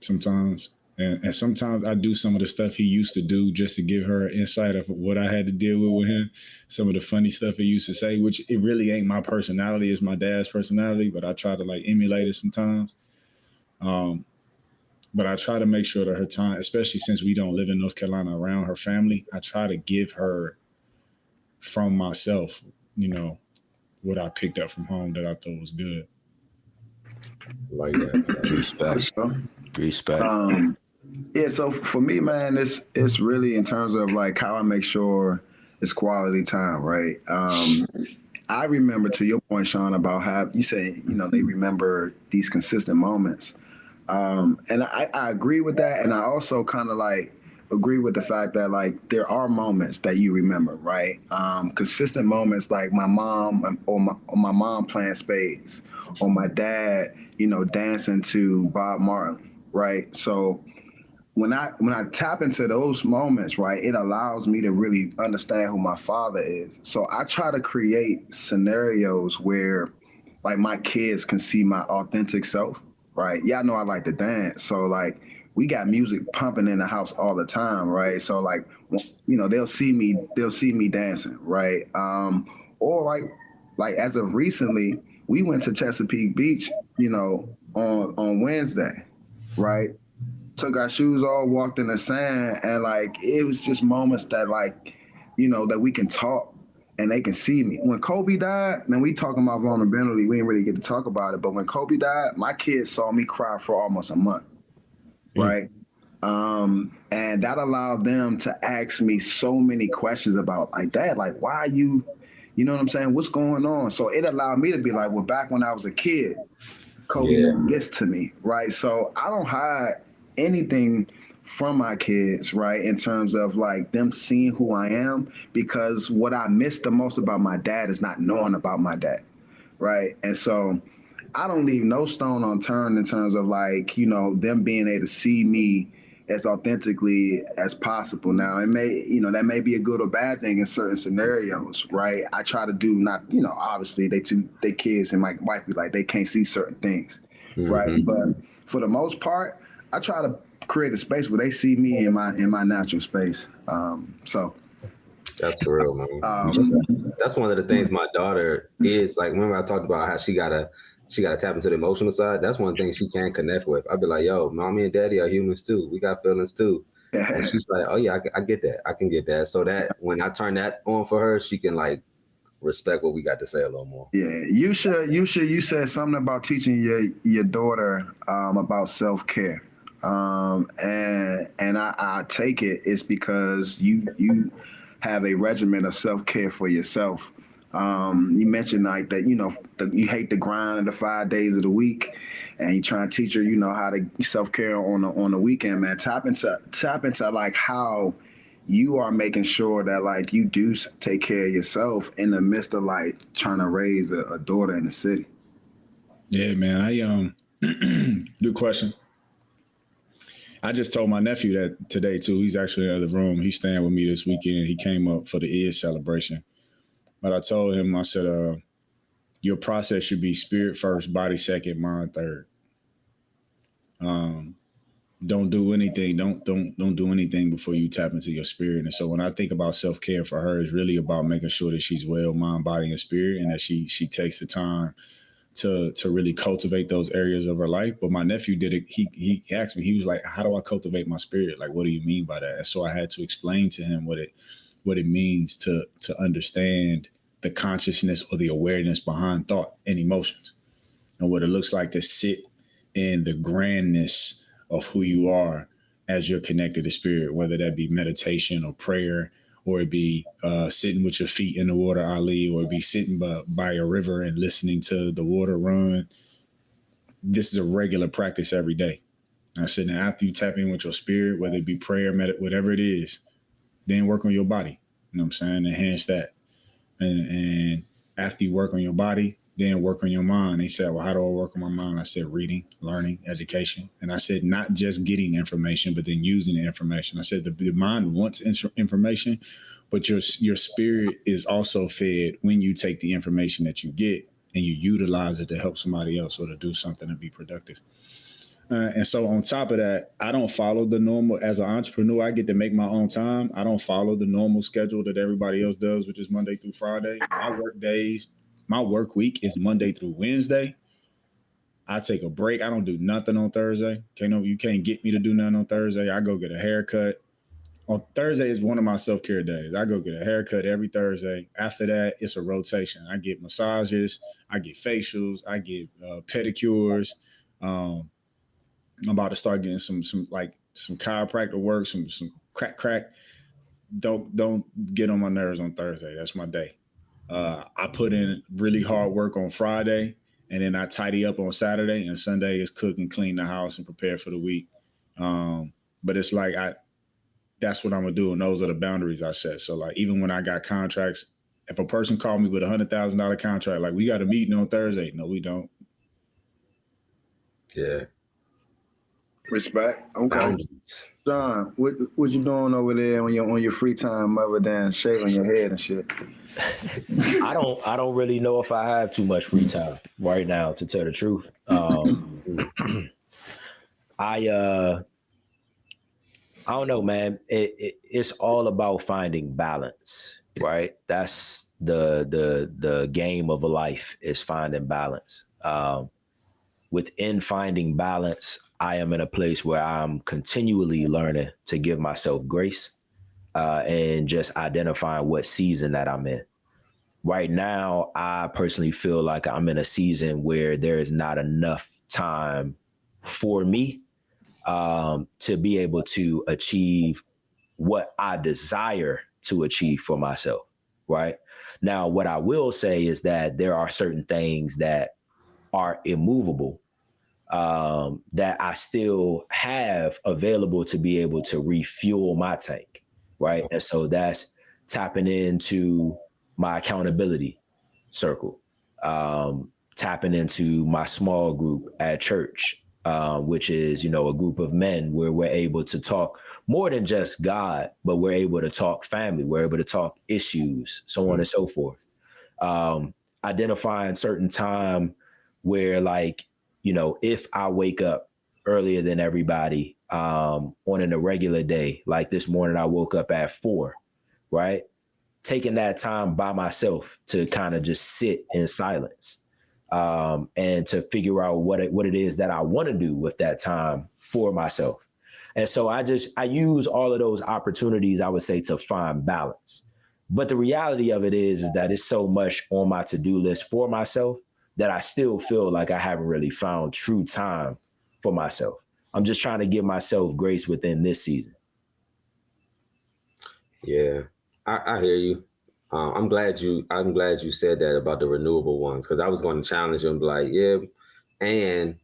[SPEAKER 4] sometimes. And sometimes I do some of the stuff he used to do just to give her insight of what I had to deal with him. Some of the funny stuff he used to say, which it really ain't my personality, it's my dad's personality, but I try to like emulate it sometimes. But I try to make sure that her time, especially since we don't live in North Carolina around her family, I try to give her from myself, you know, what I picked up from home that I thought was good.
[SPEAKER 2] Like that.
[SPEAKER 5] Respect.
[SPEAKER 3] Yeah, so for me, man, it's really in terms of like how I make sure it's quality time, right? I remember, to your point, Sean, about how you say, you know, they remember these consistent moments. And I agree with that. And I also kind of like agree with the fact that like there are moments that you remember, right? Consistent moments like my mom or my mom playing spades, or my dad, you know, dancing to Bob Marley, right? So when I tap into those moments, right, it allows me to really understand who my father is. So I try to create scenarios where like my kids can see my authentic self, right? Yeah, I know I like to dance. So like we got music pumping in the house all the time, right? So like, you know, they'll see me dancing, right? Or like as of recently, we went to Chesapeake Beach, you know, on Wednesday, right? Took our shoes off, walked in the sand, and like it was just moments that like, you know, that we can talk and they can see me. When Kobe died, man, we talking about vulnerability. We didn't really get to talk about it, but when Kobe died, my kids saw me cry for almost a month, right? And that allowed them to ask me so many questions about like, Dad, like, why are you know what I'm saying? What's going on? So it allowed me to be like, well, back when I was a kid, Kobe meant this to me, right? So I don't hide anything from my kids, right, in terms of like them seeing who I am, because what I miss the most about my dad is not knowing about my dad, right? And so I don't leave no stone unturned in terms of like, you know, them being able to see me as authentically as possible. Now, it may, you know, that may be a good or bad thing in certain scenarios, right? I try to do not, you know, obviously they kids and my wife be like, they can't see certain things, right? But for the most part, I try to create a space where they see me in my natural space. So
[SPEAKER 2] that's for real, man. That's one of the things my daughter is like. Remember I talked about how she gotta tap into the emotional side. That's one thing she can't connect with. I'd be like, yo, mommy and daddy are humans too. We got feelings too. And she's like, oh yeah, I get that. I can get that. So that when I turn that on for her, she can like respect what we got to say a little more.
[SPEAKER 3] Yeah, you said something about teaching your daughter about self-care. And I take it's because you have a regimen of self-care for yourself. You mentioned like that, you know, you hate the grind of the 5 days of the week, and you try to teach her, you know, how to self-care on the weekend, man. Tap into like how you are making sure that like you do take care of yourself in the midst of like trying to raise a daughter in the city.
[SPEAKER 4] Yeah, man. Good question. I just told my nephew that today too. He's actually in the other room. He's staying with me this weekend. He came up for the Is celebration. But I told him, I said, your process should be spirit first, body second, mind third. Don't do anything. Don't do anything before you tap into your spirit. And so when I think about self-care for her, it's really about making sure that she's well, mind, body, and spirit, and that she takes the time to really cultivate those areas of her life. But my nephew did it. He asked me, he was like, how do I cultivate my spirit? Like, what do you mean by that? And so I had to explain to him what it means to understand the consciousness or the awareness behind thought and emotions, and what it looks like to sit in the grandness of who you are as you're connected to spirit, whether that be meditation or prayer, or it be sitting with your feet in the water, Ali, or it be sitting by a river and listening to the water run. This is a regular practice every day. I said, now after you tap in with your spirit, whether it be prayer, whatever it is, then work on your body. You know what I'm saying? Enhance that. And after you work on your body, then work on your mind. They said, well, how do I work on my mind? I said, reading, learning, education. And I said, not just getting information, but then using the information. I said, the mind wants information, but your spirit is also fed when you take the information that you get and you utilize it to help somebody else or to do something to be productive. And so on top of that, I don't follow the normal. As an entrepreneur, I get to make my own time. I don't follow the normal schedule that everybody else does, which is Monday through Friday. My work week is Monday through Wednesday. I take a break. I don't do nothing on Thursday. You can't get me to do nothing on Thursday. I go get a haircut. On Thursday is one of my self-care days. I go get a haircut every Thursday. After that, it's a rotation. I get massages. I get facials. I get pedicures. I'm about to start getting some chiropractor work, some crack. Don't get on my nerves on Thursday. That's my day. I put in really hard work on Friday, and then I tidy up on Saturday, and Sunday is cook and clean the house and prepare for the week. But it's like that's what I'm gonna do, and those are the boundaries I set. So like even when I got contracts, if a person called me with $100,000 contract, like we got a meeting on Thursday, no, we don't.
[SPEAKER 2] Yeah.
[SPEAKER 3] Respect. Okay. John, what you doing over there on your free time other than shaving your head and shit?
[SPEAKER 5] I don't really know if I have too much free time right now, to tell the truth. I don't know, man. It's all about finding balance, right? That's the game of a life, is finding balance. Within finding balance, I am in a place where I'm continually learning to give myself grace and just identifying what season that I'm in. Right now, I personally feel like I'm in a season where there is not enough time for me to be able to achieve what I desire to achieve for myself, right? Now, what I will say is that there are certain things that are immovable that I still have available to be able to refuel my tank, right? And so that's tapping into my accountability circle, tapping into my small group at church, which is, a group of men where we're able to talk more than just God, but we're able to talk family, we're able to talk issues, so on and so forth. Identifying certain time where if I wake up earlier than everybody on an irregular day, like this morning, I woke up at 4, right? Taking that time by myself to kind of just sit in silence and to figure out what it is that I want to do with that time for myself. And so I use all of those opportunities, I would say, to find balance. But the reality of it is that it's so much on my to-do list for myself that I still feel like I haven't really found true time for myself. I'm just trying to give myself grace within this season.
[SPEAKER 2] Yeah, I hear you. I'm glad you said that about the renewable ones, because I was going to challenge you and be like, yeah, and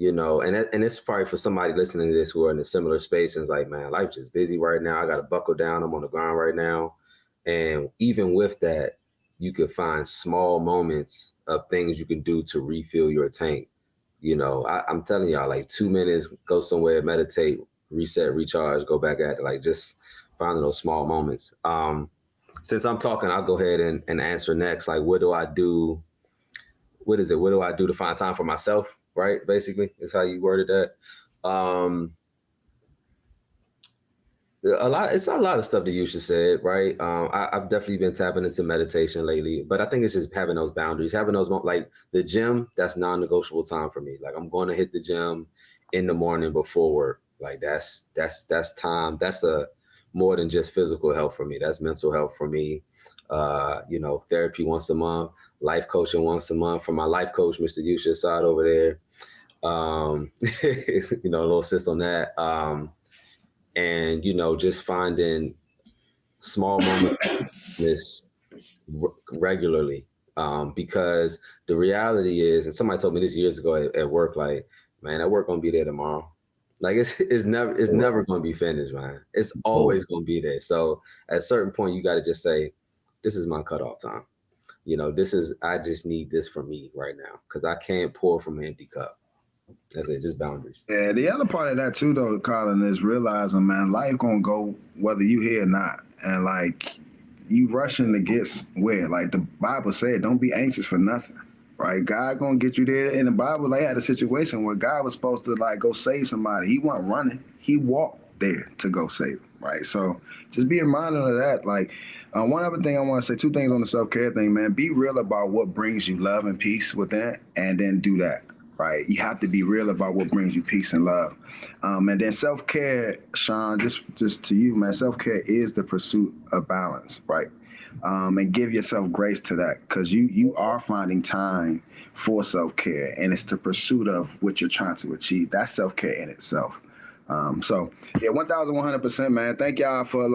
[SPEAKER 2] you know, and it's probably for somebody listening to this who are in a similar space and it's like, man, life's just busy right now. I got to buckle down. I'm on the ground right now. And even with that, you could find small moments of things you can do to refill your tank. You know, I'm telling y'all, like 2 minutes, go somewhere, meditate, reset, recharge, go back at it. Like just finding those small moments. Since I'm talking, I'll go ahead and answer next. Like, what do I do? What is it? What do I do to find time for myself? Right? Basically, is how you worded that. It's a lot of stuff that you should say, right? I've definitely been tapping into meditation lately, but I think it's just having those boundaries, having those, like the gym, that's non-negotiable time for me. Like I'm going to hit the gym in the morning before work. Like that's time. That's a more than just physical health for me. That's mental health for me. You know, therapy once a month, life coaching once a month for my life coach, Mr. Yusha Assad over there. You know, a little sis on that. And, you know, just finding small moments of this regularly. Because the reality is, and somebody told me this years ago at work, like, man, that work gonna be there tomorrow. Like it's never gonna be finished, man. It's always gonna be there. So at a certain point, you gotta just say, this is my cutoff time. You know, I just need this for me right now because I can't pour from an empty cup. That's it, just boundaries.
[SPEAKER 3] Yeah, the other part of that too, though, Colin, is realizing, man, life gonna go whether you here or not, and like you rushing to get where, like the Bible said, don't be anxious for nothing, right? God gonna get you there. In the Bible, they had a situation where God was supposed to like go save somebody. He wasn't running; he walked there to go save them, right? So just be reminded of that. Like one other thing I want to say, two things on the self-care thing, man. Be real about what brings you love and peace within, and then do that. Right, you have to be real about what brings you peace and love, and then self-care, Sean. Just to you, man. Self-care is the pursuit of balance, right? And give yourself grace to that because you are finding time for self-care, and it's the pursuit of what you're trying to achieve. That's self-care in itself. So yeah, 1,100%, man. Thank y'all for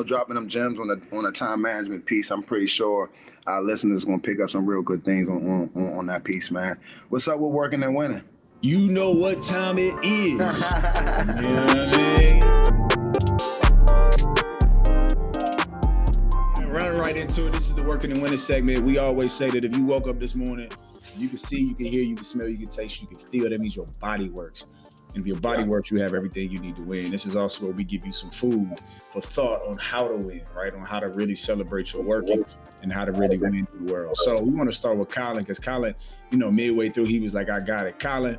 [SPEAKER 3] dropping them gems on the time management piece. I'm pretty sure our listeners gonna pick up some real good things on that piece, man. What's up with working and winning?
[SPEAKER 4] You know what time it is. You know what I mean? Running right into it. This is the working and winning segment. We always say that if you woke up this morning, you can see, you can hear, you can smell, you can taste, you can feel. That means your body works. And if your body works, you have everything you need to win. This is also where we give you some food for thought on how to win, right? On how to really celebrate your working and how to really win in the world. So we want to start with Colin because Colin, midway through, he was like, I got it. Colin,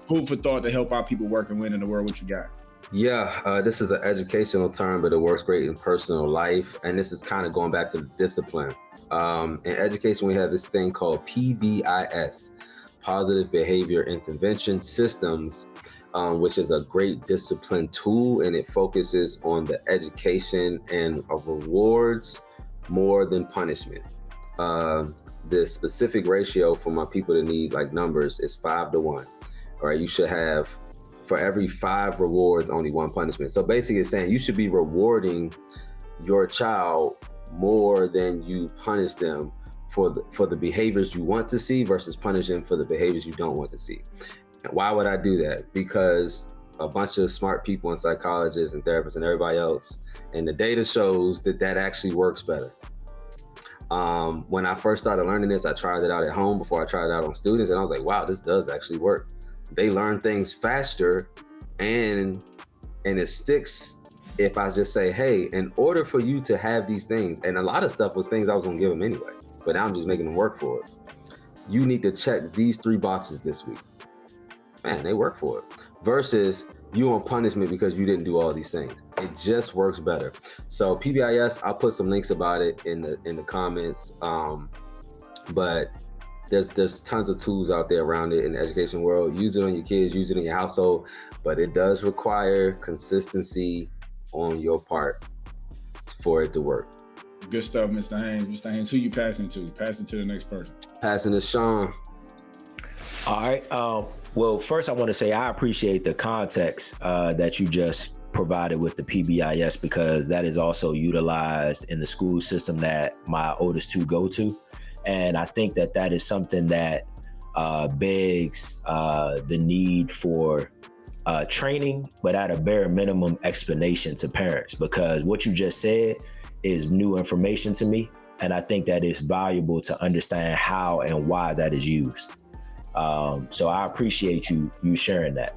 [SPEAKER 4] food for thought to help our people work and win in the world. What you got?
[SPEAKER 2] Yeah, this is an educational term, but it works great in personal life. And this is kind of going back to discipline. In education, we have this thing called PBIS, Positive Behavior Intervention Systems, which is a great discipline tool, and it focuses on the education and of rewards more than punishment. The specific ratio for my people that need like numbers is 5-1. All right, you should have for every 5 rewards, only 1 punishment. So basically it's saying you should be rewarding your child more than you punish them for the behaviors you want to see versus punishing for the behaviors you don't want to see. Why would I do that? Because a bunch of smart people and psychologists and therapists and everybody else, and the data shows that actually works better. When I first started learning this, I tried it out at home before I tried it out on students, and I was like, wow, this does actually work. They learn things faster, and it sticks if I just say, hey, in order for you to have these things, and a lot of stuff was things I was gonna give them anyway, but now I'm just making them work for it. You need to check these 3 boxes this week. Man, they work for it. Versus you on punishment because you didn't do all these things. It just works better. So PBIS, I'll put some links about it in the comments. But there's tons of tools out there around it in the education world. Use it on your kids, use it in your household, but it does require consistency on your part for it to work.
[SPEAKER 4] Good stuff, Mr. Haynes. Mr. Haynes, who you passing to? Passing to the next person.
[SPEAKER 2] Passing to Sean.
[SPEAKER 5] All right. Well, first I want to say I appreciate the context that you just provided with the PBIS because that is also utilized in the school system that my oldest 2 go to. And I think that is something that begs the need for training, but at a bare minimum explanation to parents, because what you just said is new information to me. And I think that it's valuable to understand how and why that is used. So I appreciate you sharing that.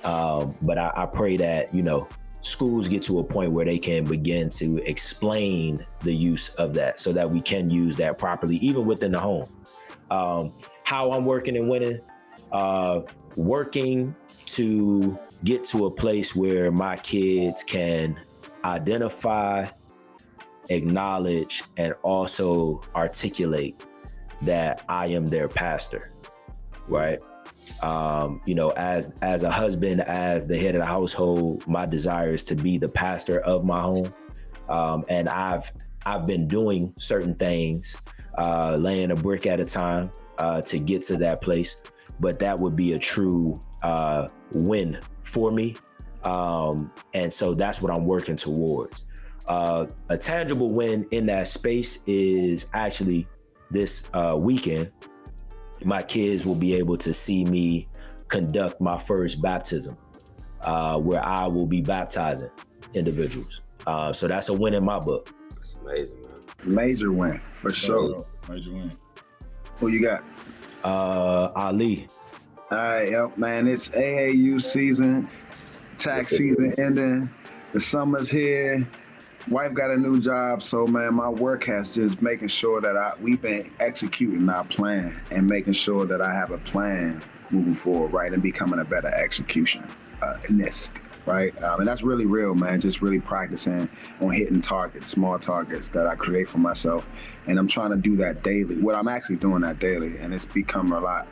[SPEAKER 5] But I pray that, schools get to a point where they can begin to explain the use of that so that we can use that properly, even within the home. How I'm working and winning, working to get to a place where my kids can identify, acknowledge, and also articulate that I am their pastor, right? As a husband, as the head of the household, my desire is to be the pastor of my home. And I've been doing certain things, laying a brick at a time to get to that place. But that would be a true win for me. And so that's what I'm working towards. A tangible win in that space is actually this weekend. My kids will be able to see me conduct my first baptism, where I will be baptizing individuals. So that's a win in my book.
[SPEAKER 2] That's amazing, man.
[SPEAKER 3] Major win, for sure.
[SPEAKER 4] Major win.
[SPEAKER 3] Who you got?
[SPEAKER 5] Ali.
[SPEAKER 3] All right, yep, man. It's AAU season, tax season ending. The summer's here. Wife got a new job, so man, my work has just making sure that we've been executing our plan and making sure that I have a plan moving forward, right, and becoming a better executionist, right? And that's really real, man. Just really practicing on hitting targets, small targets that I create for myself, and I'm trying to do that daily. Well, I'm actually doing that daily, and it's become a lot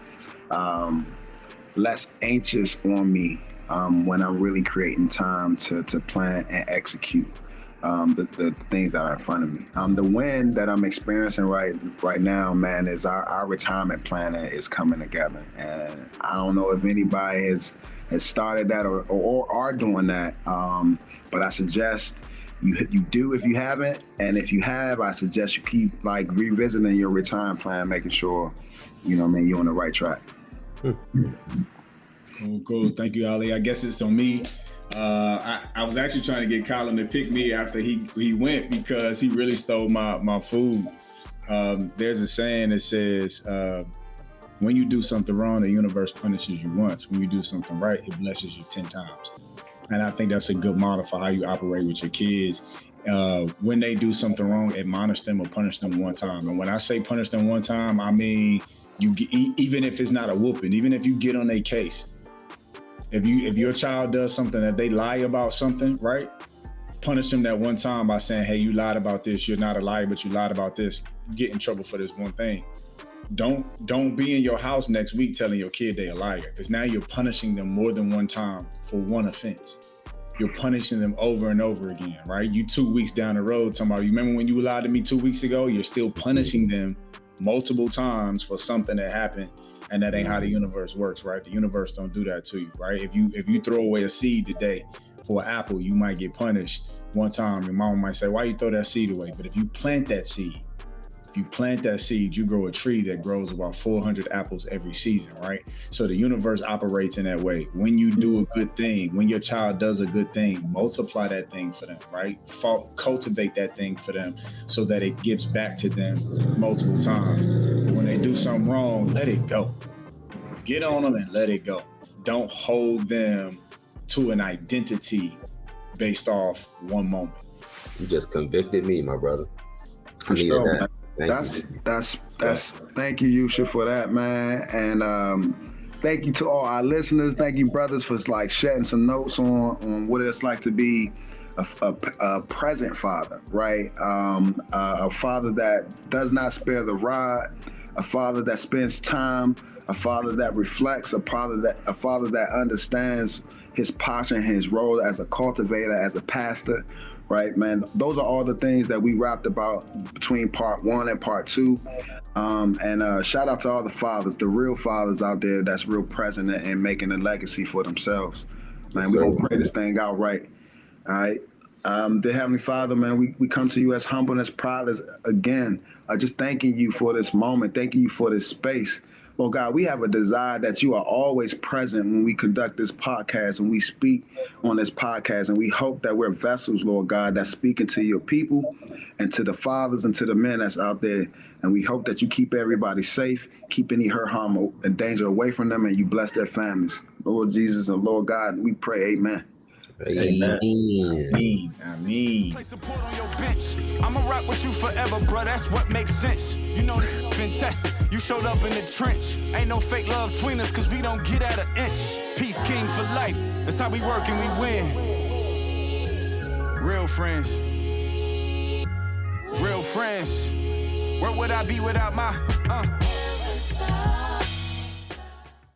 [SPEAKER 3] less anxious on me when I'm really creating time to plan and execute. The things that are in front of me. The win that I'm experiencing right now, man, is our retirement planning is coming together. And I don't know if anybody has started that or are doing that. But I suggest you do if you haven't. And if you have, I suggest you keep revisiting your retirement plan, making sure, you're on the right track.
[SPEAKER 4] Cool. Thank you, Ali. I guess it's on me. I was actually trying to get Colin to pick me after he went because he really stole my food. There's a saying that says, when you do something wrong, the universe punishes you once. When you do something right, it blesses you 10 times. And I think that's a good model for how you operate with your kids. When they do something wrong, admonish them or punish them one time. And when I say punish them one time, I mean, even if it's not a whooping, even if you get on their case. If your child does something that they lie about something, right? Punish them that one time by saying, hey, you lied about this. You're not a liar, but you lied about this. You get in trouble for this one thing. Don't be in your house next week telling your kid they a liar, because now you're punishing them more than one time for one offense. You're punishing them over and over again, right? You 2 weeks down the road talking about, you remember when you lied to me 2 weeks ago? You're still punishing them multiple times for something that happened. And that ain't how the universe works, right? The universe don't do that to you, right? If you throw away a seed today for an apple, you might get punished one time. Your mama might say, why you throw that seed away? But if you plant that seed, you grow a tree that grows about 400 apples every season, right? So the universe operates in that way. When you do a good thing, when your child does a good thing, multiply that thing for them, right? Cultivate that thing for them so that it gives back to them multiple times. When they do something wrong, let it go. Get on them and let it go. Don't hold them to an identity based off one moment.
[SPEAKER 2] You just convicted me, my brother.
[SPEAKER 3] For sure, man. That's thank you, Yusha, for that, man. And thank you to all our listeners. Thank you, brothers, for shedding some notes on what it's like to be a present father, right? A father that does not spare the rod, a father that spends time, a father that reflects, a father that understands his posture and his role as a cultivator, as a pastor. Right, man. Those are all the things that we rapped about between part 1 and part 2. And shout out to all the fathers, the real fathers out there that's real present and making a legacy for themselves. Man, we're going to pray this thing out right. All right. Dear Heavenly Father, man, we come to you as humble and as proud as, again, just thanking you for this moment, thanking you for this space. Lord God, we have a desire that you are always present when we conduct this podcast and we speak on this podcast. And we hope that we're vessels, Lord God, that's speaking to your people and to the fathers and to the men that's out there. And we hope that you keep everybody safe, keep any hurt, harm, and danger away from them, and you bless their families. Lord Jesus and Lord God, we pray, amen.
[SPEAKER 5] Amen.
[SPEAKER 4] Amen.
[SPEAKER 1] Play support on your bench. I'ma rock with you forever, bro. That's what makes sense. You know that you've been tested. You showed up in the trench. Ain't no fake love between us, cause we don't get at an inch. Peace king for life. That's how we work and we win. Real friends. Real friends. Where would I be without my